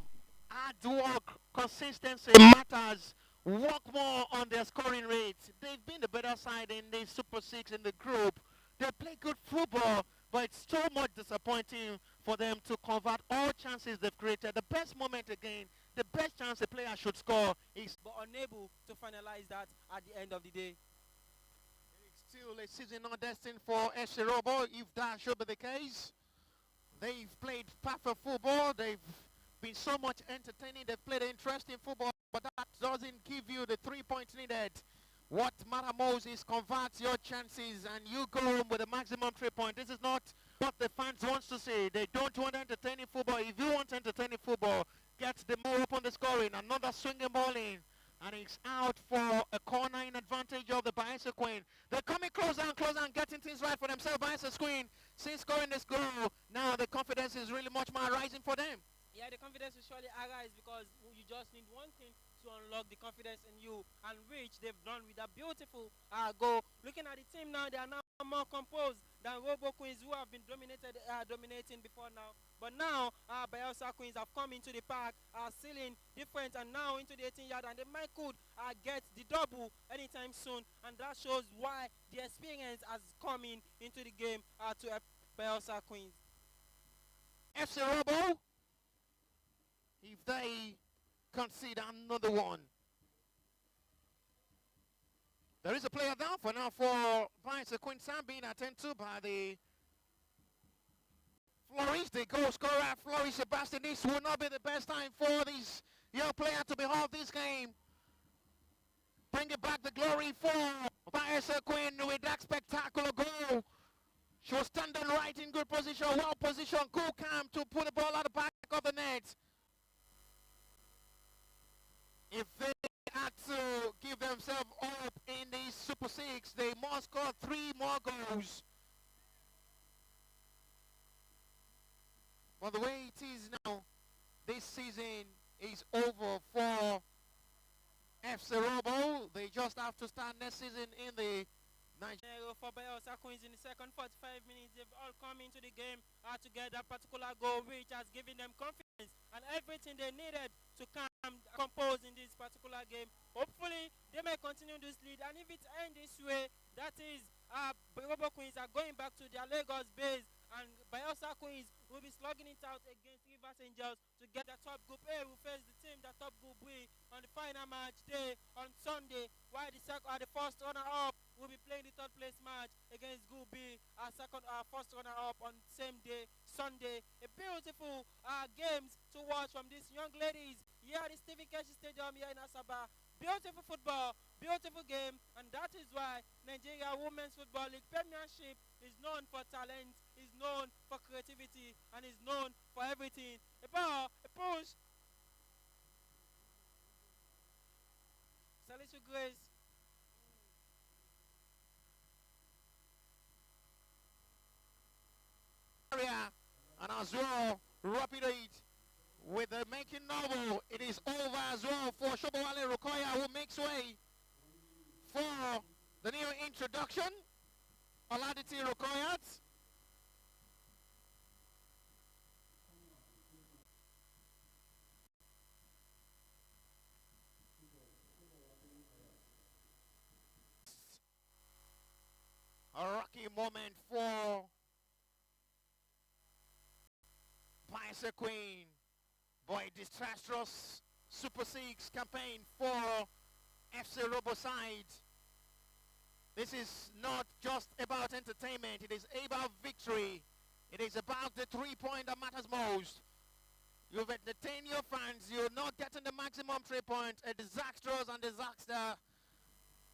Hard work, consistency matters. Work more on their scoring rates. They've been the better side in the Super 6 in the group. They play good football, but it's so much disappointing for them to convert all chances they've created. The best moment again, the best chance a player should score is but unable to finalize that at the end of the day. it's still a season not destined for FC Robo, if that should be the case. They've played perfect football. They've been so much entertaining. They've played interesting football, but that doesn't give you the 3 points needed. What matters most is convert your chances and you go home with a maximum 3 points. This is not what the fans want to see. They don't want entertaining football. If you want entertaining football, get the ball up on the scoring. Another swinging ball in. And it's out for a corner in advantage of the Bayelsa Queen. They're coming closer and getting things right for themselves. Bayelsa Queen, since scoring this goal, now the confidence is really much more rising for them. Yeah, the confidence will surely arise because you just need one thing to unlock the confidence in you, and which they've done with a beautiful goal. Looking at the team now, they are now more composed than Robo Queens, who have been dominating before now. But now, Bayelsa Queens have come into the park, sealing different, and now into the 18-yard, and they might could get the double anytime soon, and that shows why the experience has come into the game to Bayelsa Queens. FC Robo, if they concede another one. There is a player down for now for Bayelsa Queen. Sam being attended to by the Flourish, the goal scorer, Flourish Sebastian. This will not be the best time for this young player to behold this game. Bringing back the glory for Bayelsa Queen with that spectacular goal. She was standing right in good position, well positioned, cool, calm to put the ball at the back of the net. If they had to give themselves up in the Super 6, they must score 3 more goals. But the way it is now, this season is over for FC Robo. They just have to start next season in the Nigeria. For Bayelsa Queens in the second 45 minutes, they've all come into the game to get that particular goal, which has given them confidence and everything they needed to compose in this particular game. Hopefully, they may continue this lead, and if it ends this way, that is, Robo Queens are going back to their Lagos base, and Bayelsa Queens will be slugging it out against Rivers Angels to get the top group A. Will face the team that top group B on the final match day on Sunday, while the first runner-up will be playing the third place match against Group B, first runner-up on same day, Sunday. A beautiful games to watch from these young ladies here at the Stephen Keshi Stadium here in Asaba. Beautiful football, beautiful game, and that is why Nigeria Women's Football League Premiership is known for talent, is known for creativity, and is known for everything. A ball, a push. Salisu Grace. Area, and as well, rapid it with the making novel. It is over as well for Shobowale Rukoya, who makes way for the new introduction. Oladiti Rukoyat. A rocky moment for Bayelsa Queen. Boy, disastrous Super 6 campaign for FC Robo side. This is not just about entertainment. It is about victory. It is about the 3-point that matters most. You've entertained your fans. You're not getting the maximum 3 points. A disastrous and disaster.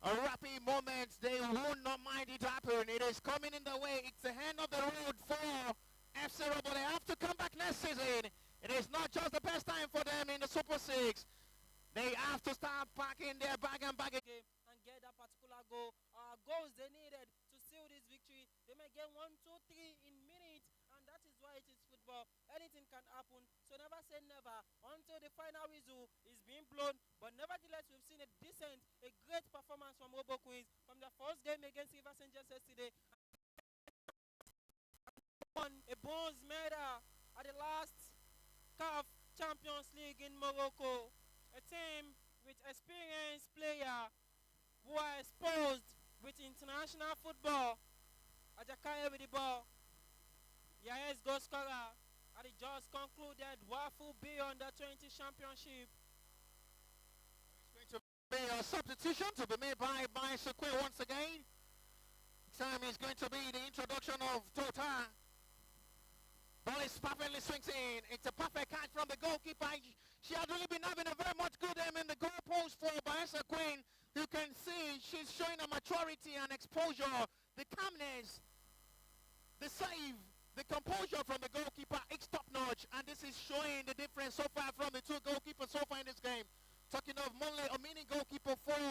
A rapid moment. They will not mind it happen. It is coming in the way. It's the end of the road for FC Robo. They have to come back next season. It is not just the best time for them in the Super 6. They have to start packing their bag and again and get that particular goal. Goals they needed to seal this victory. They may get 1, 2, 3 in minutes, and that is why it is football. Anything can happen, so never say never until the final whistle is being blown. But nevertheless, we've seen a decent, a great performance from Robo Queens from the first game against River St. Just yesterday. Won a bronze medal at the last CAF Champions League in Morocco. A team with experienced players who are exposed with international football. Ajakaya with the ball. Yaez goal scorer. And it just concluded Wafu B under 20 championship. It's going to be a substitution to be made by Sekwe once again. Time is going to be the introduction of Tota. Ball is perfectly swings in. It's a perfect catch from the goalkeeper. She has really been having a very much good aim in the goal post for Bayelsa Queen. You can see she's showing a maturity and exposure, the calmness, the save, the composure from the goalkeeper. It's top notch, and this is showing the difference so far from the two goalkeepers so far in this game. Talking of Monle, a mini goalkeeper for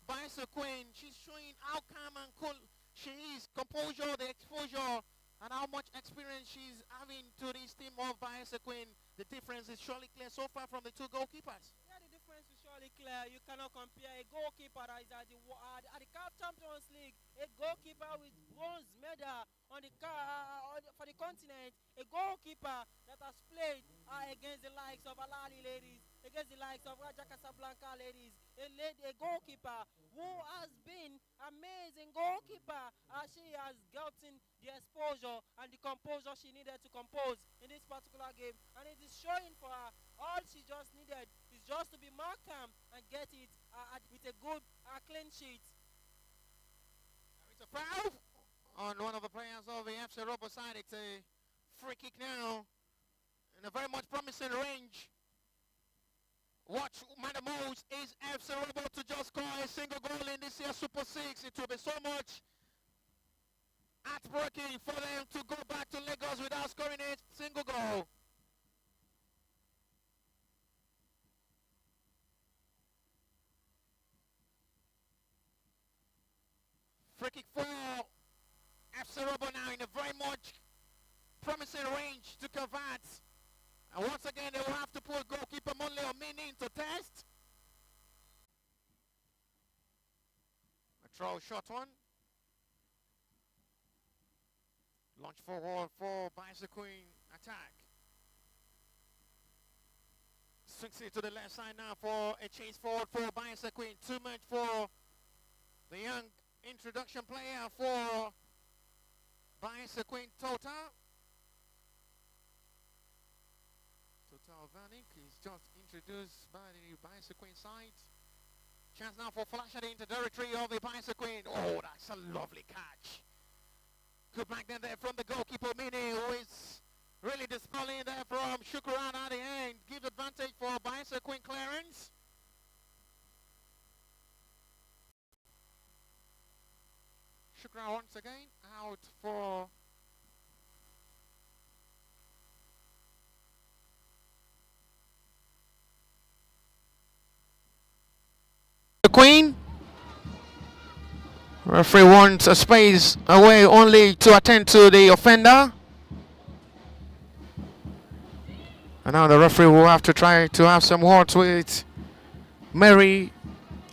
Bayelsa Queen. She's showing how calm and cool she is, composure, the exposure, and how much experience she's having to this team of Bayelsa Queen. The difference is surely clear so far from the two goalkeepers. Yeah, the difference is surely clear. You cannot compare a goalkeeper that is at the CAF Champions League, a goalkeeper with bronze medal on the for the continent, a goalkeeper that has played against the likes of Alali ladies, against the likes of Raja Casablanca ladies, a goalkeeper who has been amazing goalkeeper. She has gotten the exposure and the composure she needed to compose in this particular game, and it is showing for her. All she just needed is just to be more calm and get it with a good clean sheet. It's a foul on one of the players of the FC Robo side. It's a free kick now in a very much promising range. What matter most is FC Robo to just score a single goal in this year's Super 6. It will be so much heartbreaking for them to go back to Lagos without scoring a single goal. Free kick for FC Robo now in a very much promising range to convert. And once again, they will have to put goalkeeper Monle Omini into test. A throw, short one. Launch forward for Bayelsa Queen attack. Swings it to the left side now for a chase forward for Bayelsa Queen. Too much for the young introduction player for Bayelsa Queen, Tota. Tota Vanik is just introduced by the Bayelsa Queen side. Chance now for flashing into territory of the Bayelsa Queen. Oh, that's a lovely catch. Good back then there from the goalkeeper, Mini, who is really dispelling there from Shukran at the end. Gives advantage for Bayelsa Queen clearance. Shukran once again out for the Queen. Referee wants a space away only to attend to the offender. And now the referee will have to try to have some words with Mary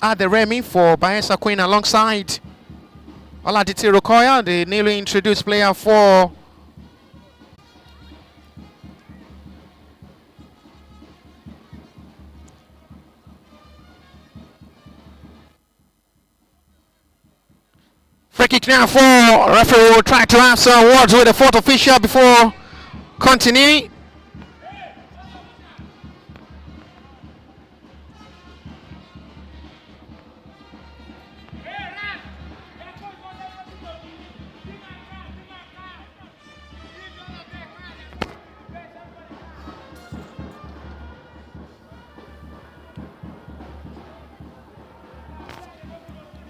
Aderemi for Bayelsa Queen alongside Oladiti Rokoya, the newly introduced player for free kick now for referee will try to have some words with the fourth official before continuing.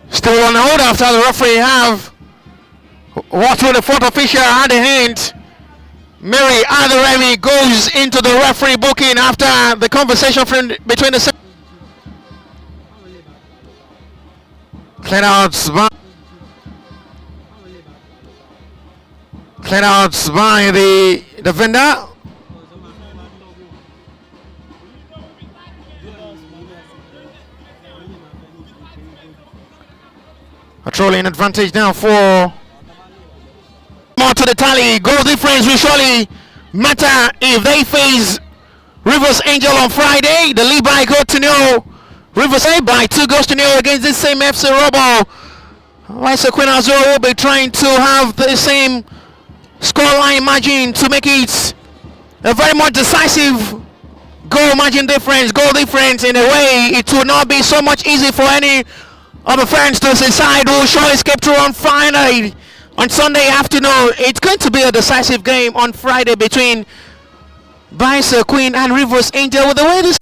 Still on hold after the referee have watched with the fourth official at the hand. Mary Aderemi goes into the referee booking after the conversation between the cleared out by the vendor. A trolling advantage now for more to the tally. Goal difference will surely matter if they face Rivers Angel on Friday. The lead by goal to nil. Rivers A by 2 goals to nil against this same FC Robo. Bayelsa Queen as well will be trying to have the same scoreline margin to make it a very much decisive goal difference in a way. It will not be so much easy for any of the fans to decide who will surely escape through on Friday. On Sunday afternoon, it's going to be a decisive game on Friday between Bayelsa Queen and Rivers Angel. With the way this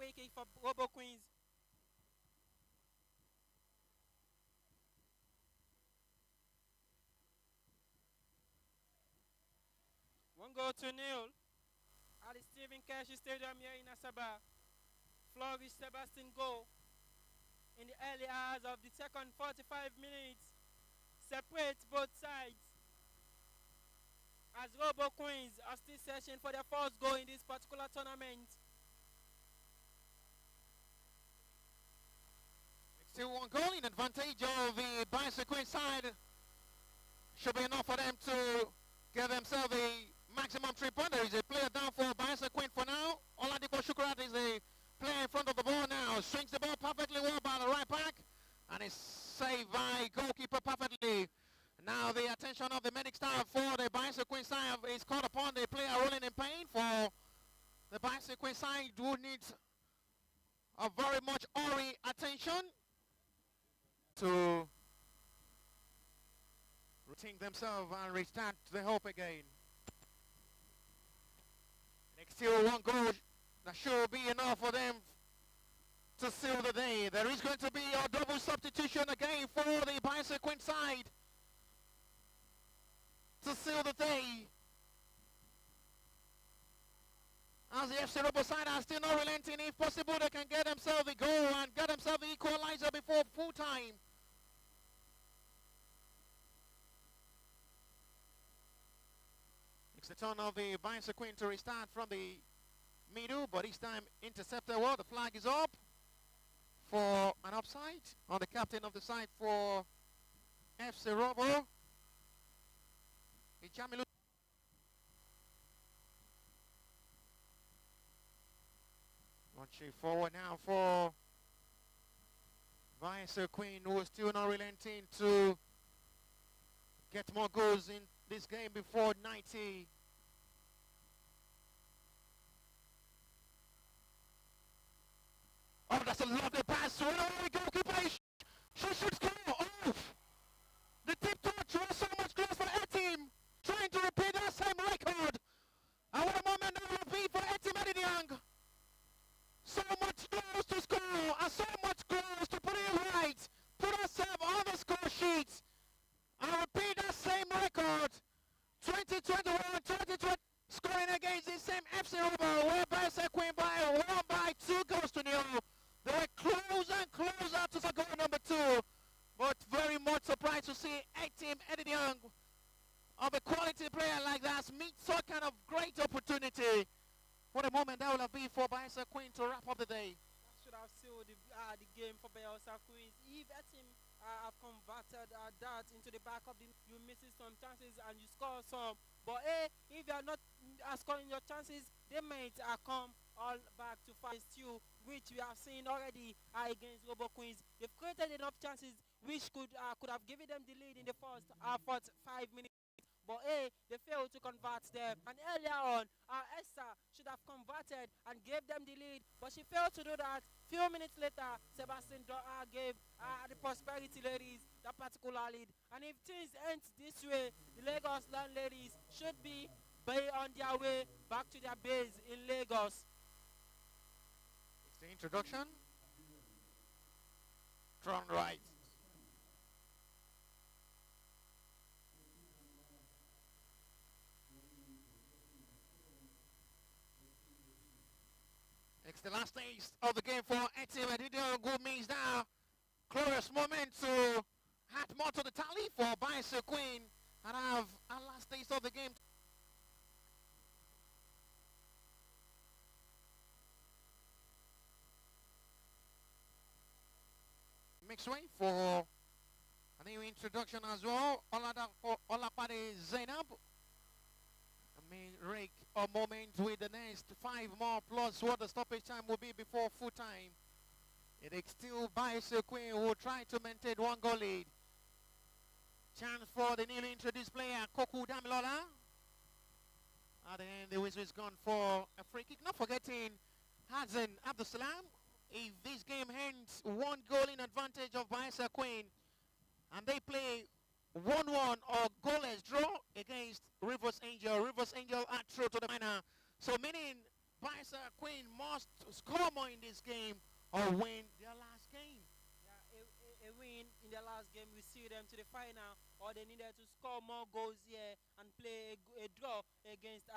Free kick for Robo Queens. One goal to nil at the Stephen Keshi Stadium here in Asaba. Flourish Sebastian goal in the early hours of the second 45 minutes. Separate both sides as Robo Queens are still searching for their first goal in this particular tournament. Still one goal in advantage of the Bayelsa Queen side. Should be enough for them to get themselves the maximum 3 points. There is a player down for Bayelsa Queen for now. Oladipo Shukrat is the player in front of the ball now. Swings the ball perfectly well by the right back. And it's saved by goalkeeper perfectly. Now the attention of the medic staff for the Bayelsa Queen side is caught upon the player rolling in pain for the Bayelsa Queen side, who needs a very much hurry attention to rethink themselves and restart the hope again. Next still one goal that should be enough for them to seal the day. There is going to be a double substitution again for the Bayelsa Queen side to seal the day. As the FC Robo side are still not relenting. If possible, they can get themselves the goal and get themselves the equalizer before full time. It's the turn of the Bayelsa Queen to restart from the middle, but each time intercepted well. The flag is up for an offside on the captain of the side for FC Robo. Launching forward now for Bayelsa Queen, who is still not relenting to get more goals in this game before 90. Oh, that's a lovely pass. FC Robo, where Bayelsa Queen by 1-2 goals. They were closer and closer to goal number 2. But very much surprised to see a team Eddie Young of a quality player like that meet such kind of great opportunity. What a moment that would have been for Bayelsa Queen to wrap up the day. That should have sealed the game for Bayelsa Queens. If a team have converted that into the back of the, you misses some chances and you score some. But if you are not scoring your chances, they might come all back to 5-2, which we have seen already against Robo Queens. They've created enough chances which could have given them the lead in the first 5 minutes. But they failed to convert them. And earlier on, Esther should have converted and gave them the lead. But she failed to do that. Few minutes later, Sebastian gave the Prosperity ladies that particular lead. And if things end this way, the Lagos Land ladies should be on their way back to their base in Lagos. It's the introduction. Turn right. It's the last taste of the game for Etim Edidio. Good means now. Glorious moment to add more to the tally for Bayelsa Queen and have a last taste of the game. Mixed way for a new introduction as well. Olapade Zainab. Rake a moment with the next 5 more plus what the stoppage time will be before full time. It is still Bayelsa Queen who will try to maintain 1 goal lead. Chance for the newly introduced player Koku Damilola. At the end the whistle is gone for a free kick. Not forgetting Hazen Abdusalam. If this game ends 1 goal in advantage of Bayelsa Queen and they play 1-1 or goalless draw against Rivers Angel. Rivers Angel are through to the final. So meaning Bayelsa Queen must score more in this game or win their last game. Yeah, a win in their last game will see them to the final, or they needed to score more goals here and play a draw against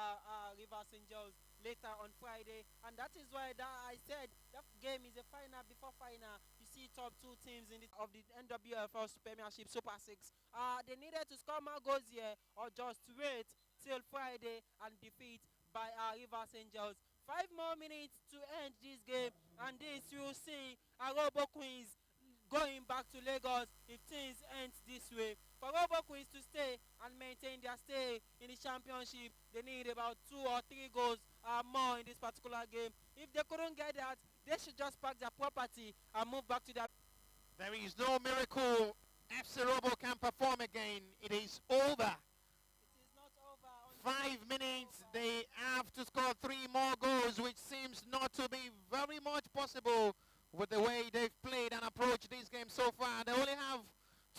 Rivers Angels later on Friday. And that is why I said that game is a final before final. You see top 2 teams of the NWFL Premiership Super 6. They needed to score more goals here or just wait till Friday and defeat by Rivers Angels. 5 more minutes to end this game, and this you will see Robo Queens going back to Lagos if things end this way. For Robo Queens to stay and maintain their stay in the championship, they need about 2 or 3 goals more in this particular game. If they couldn't get that, they should just pack their property and move back to their... There is no miracle. FC Robo can perform again. It is over. It is not over. 5 minutes, they have to score 3 more goals, which seems not to be very much possible with the way they've played and approached this game so far. They only have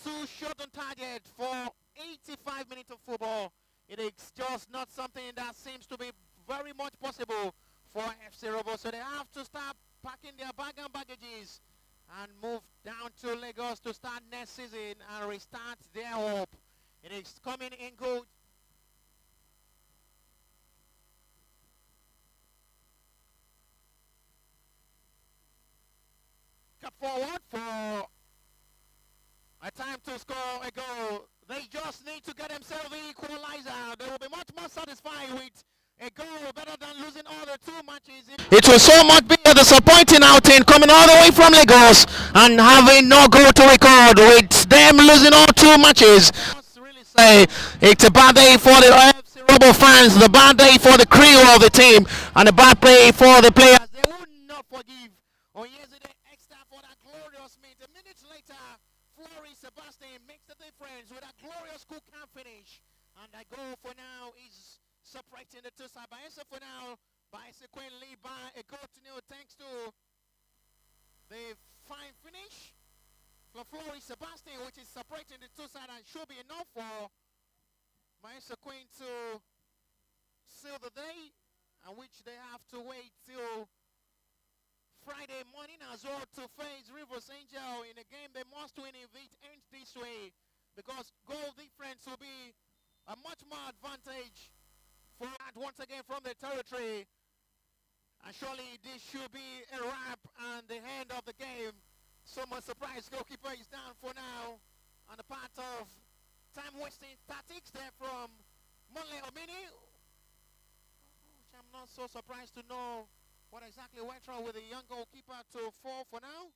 2 shots on target for 85 minutes of football. It is just not something that seems to be very much possible for FC Robo. So they have to start packing their bag and baggages and move down to Lagos to start next season and restart their hope. It is coming in good. Cut forward for a time to score a goal. They just need to get themselves the equalizer. They will be much more satisfied with a goal better than losing all the 2 matches. It will so much be a disappointing outing coming all the way from Lagos and having no goal to record with them losing all 2 matches. Really say It's a bad day for the FC Robo fans, the bad day for the crew of the team, and a bad day for the players. they would not forgive on yesterday extra for that glorious meet. A minute later, Flory Sebastian makes the difference with a glorious cook hand finish. And the goal for now is separating the 2 sides. Bayelsa for now, Bayelsa Queen lead by a goal to 0 thanks to the fine finish for Flory Sebastian, which is separating the 2 sides and should be enough for Bayelsa Queen to seal the day, and which they have to wait till Friday morning as well to face Rivers Angel in a game they must win if it ends this way, because goal difference will be a much more advantage for that once again from the territory And surely this should be a wrap and the end of the game. So much surprise. Goalkeeper is down for now. On the part of time-wasting tactics there from Monle Omini. Which I'm not so surprised to know what exactly went wrong with the young goalkeeper to fall for now.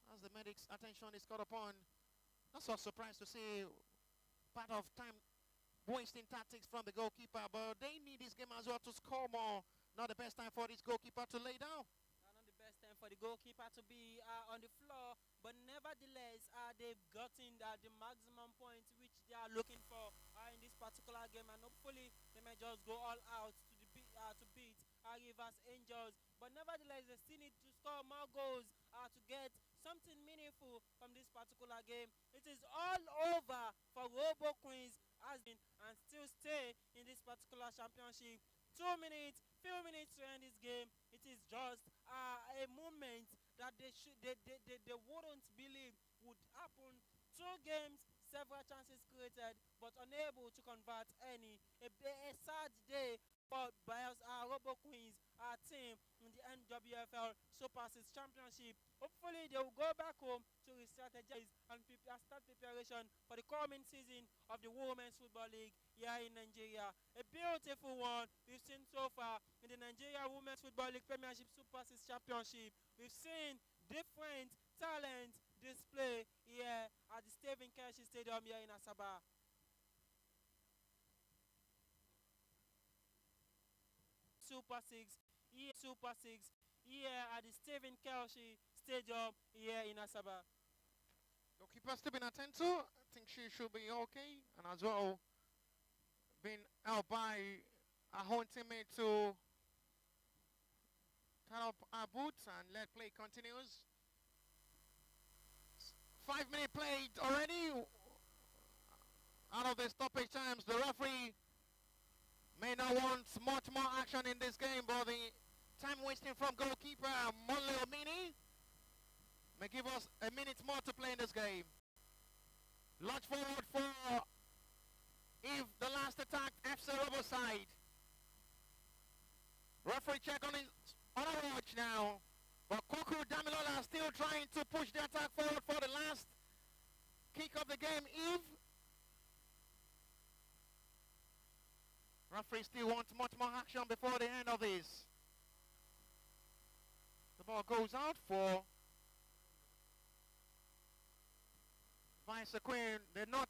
As the medic's attention is caught upon. Not so surprised to see part of time-wasting tactics from the goalkeeper. But they need this game as well to score more. Not the best time for this goalkeeper to lay down. Not the best time for the goalkeeper to be on the floor, but nevertheless, they've gotten the maximum points which they are looking for in this particular game, and hopefully they may just go all out to beat Rivers Angels. But nevertheless, they still need to score more goals to get something meaningful from this particular game. It is all over for Robo Queens and still stay in this particular championship. 2 minutes, few minutes to end this game. It is just a moment that they wouldn't believe would happen. 2 games, several chances created, but unable to convert any. A sad day for Bayelsa Robo Queens team in the NWFL Super 6 Championship. Hopefully they will go back home to re-strategize and start preparation for the coming season of the Women's Football League here in Nigeria. A beautiful one we've seen so far in the Nigeria Women's Football League Premiership Super 6 Championship. We've seen different talent display here at the Stephen Keshi Stadium here in Asaba. Super 6 here at the Stephen Keshi Stadium here in Asaba. Goalkeeper still been attended to. I think she should be okay. And as well, been out by our own teammate to tie up our boots and let play continues. 5 minutes played already. Out of the stoppage times, the referee may not want much more action in this game, but the time wasting from goalkeeper Monle Omini may give us a minute more to play in this game. Launch forward for if the last attack FC Robo side. Referee check on his on a watch now. But Koku Damilola still trying to push the attack forward for the last kick of the game. Eve. Referee still wants much more action before the end of this. The ball goes out for Vice Queen. They're not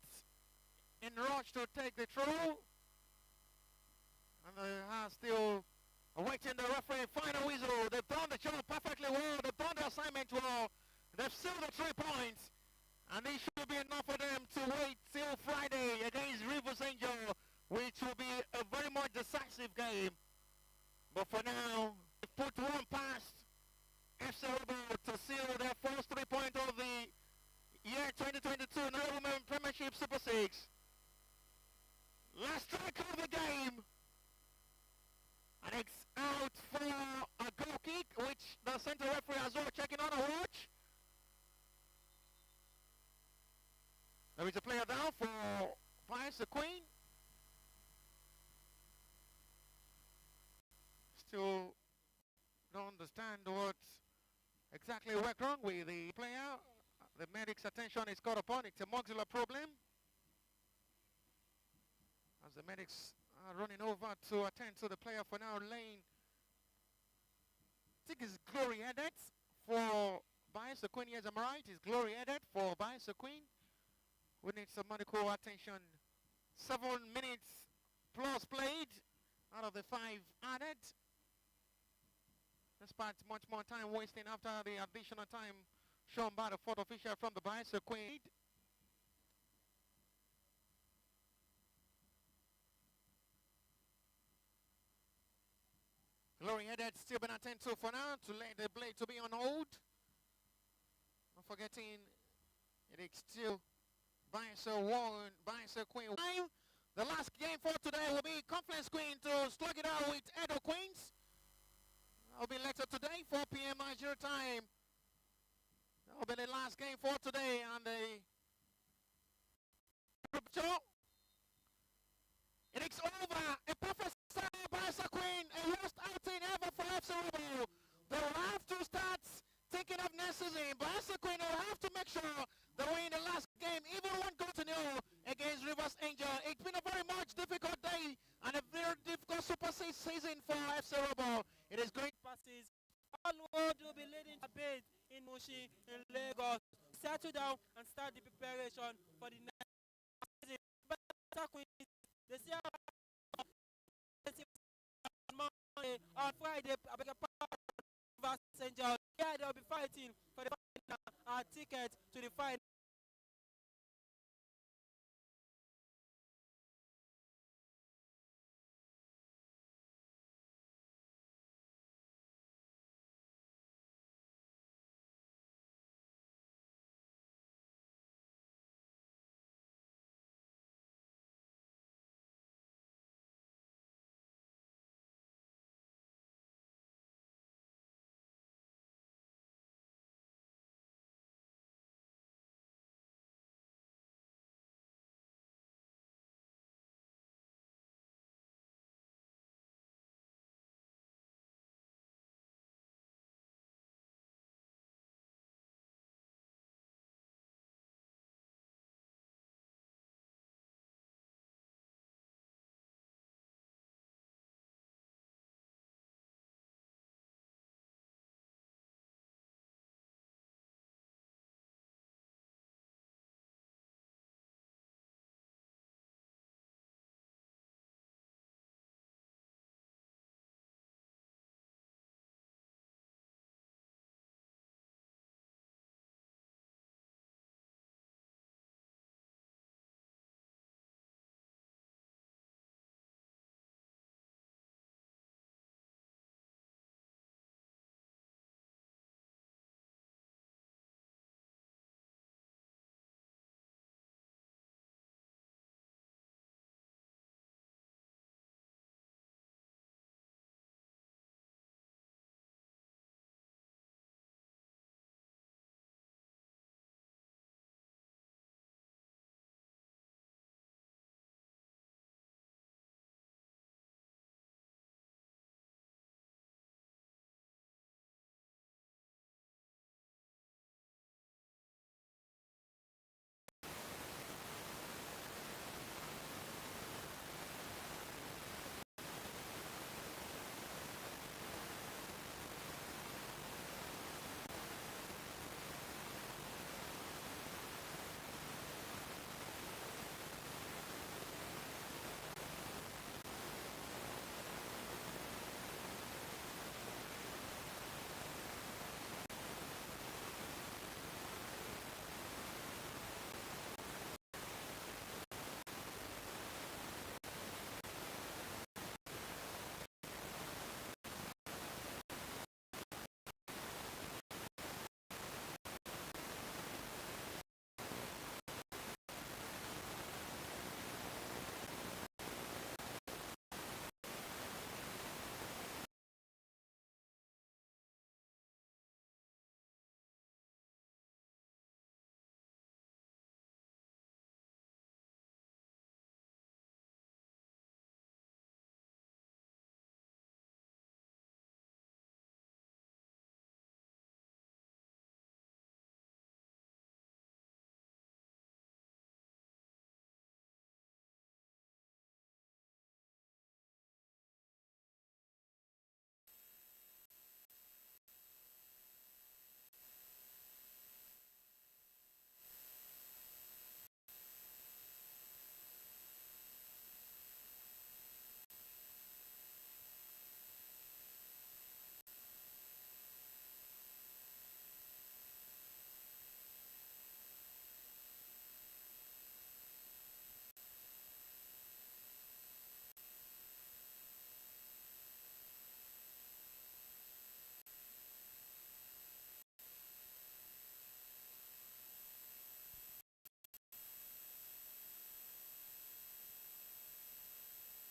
in rush to take the throw. And they are still awaiting the referee final whistle. They've done the job perfectly well. They've done the assignment well. They've sealed the 3 points. And it should be enough for them to wait till Friday against Rivers Angel, which will be a very much decisive game. But for now, they put one past FC Robo to seal their first 3 points of the year 2022 Nigeria Women Premiership Super 6. Last strike of the game. And it's out for a goal kick, which the center referee as well checking on a watch. There is a player down for Bayelsa Queen. Still don't understand what exactly went wrong with the player. The medic's attention is caught upon. It's a maxilla problem. As the medics are running over to attend to the player for now, Lane. I think it's Glory Edet for Bayelsa Queen. Yes, I'm right. It's Glory Edet for Bayelsa Queen. We need some medical attention. 7 minutes plus played out of the 5 added. Despite much more time wasting after the additional time shown by the 4th official from the Bayelsa Queen. Glory Headed still been attended to for now to let the blade to be on hold. Not forgetting it is still Bayelsa 1, Bayelsa Queen 1. The last game for today will be Conference Queen to slug it out with Edo Queens. That will be later today, 4 p.m. Nigeria time. That will be the last game for today and the show. It is over. A perfect start by Bayelsa Queen. A worst outing ever for FC Robo. settle down and start the preparation for the next season. Bayelsa Queens, they still have Monday on Friday. I beg your pardon, St. George. Yeah, they'll be fighting for the final ticket to the final.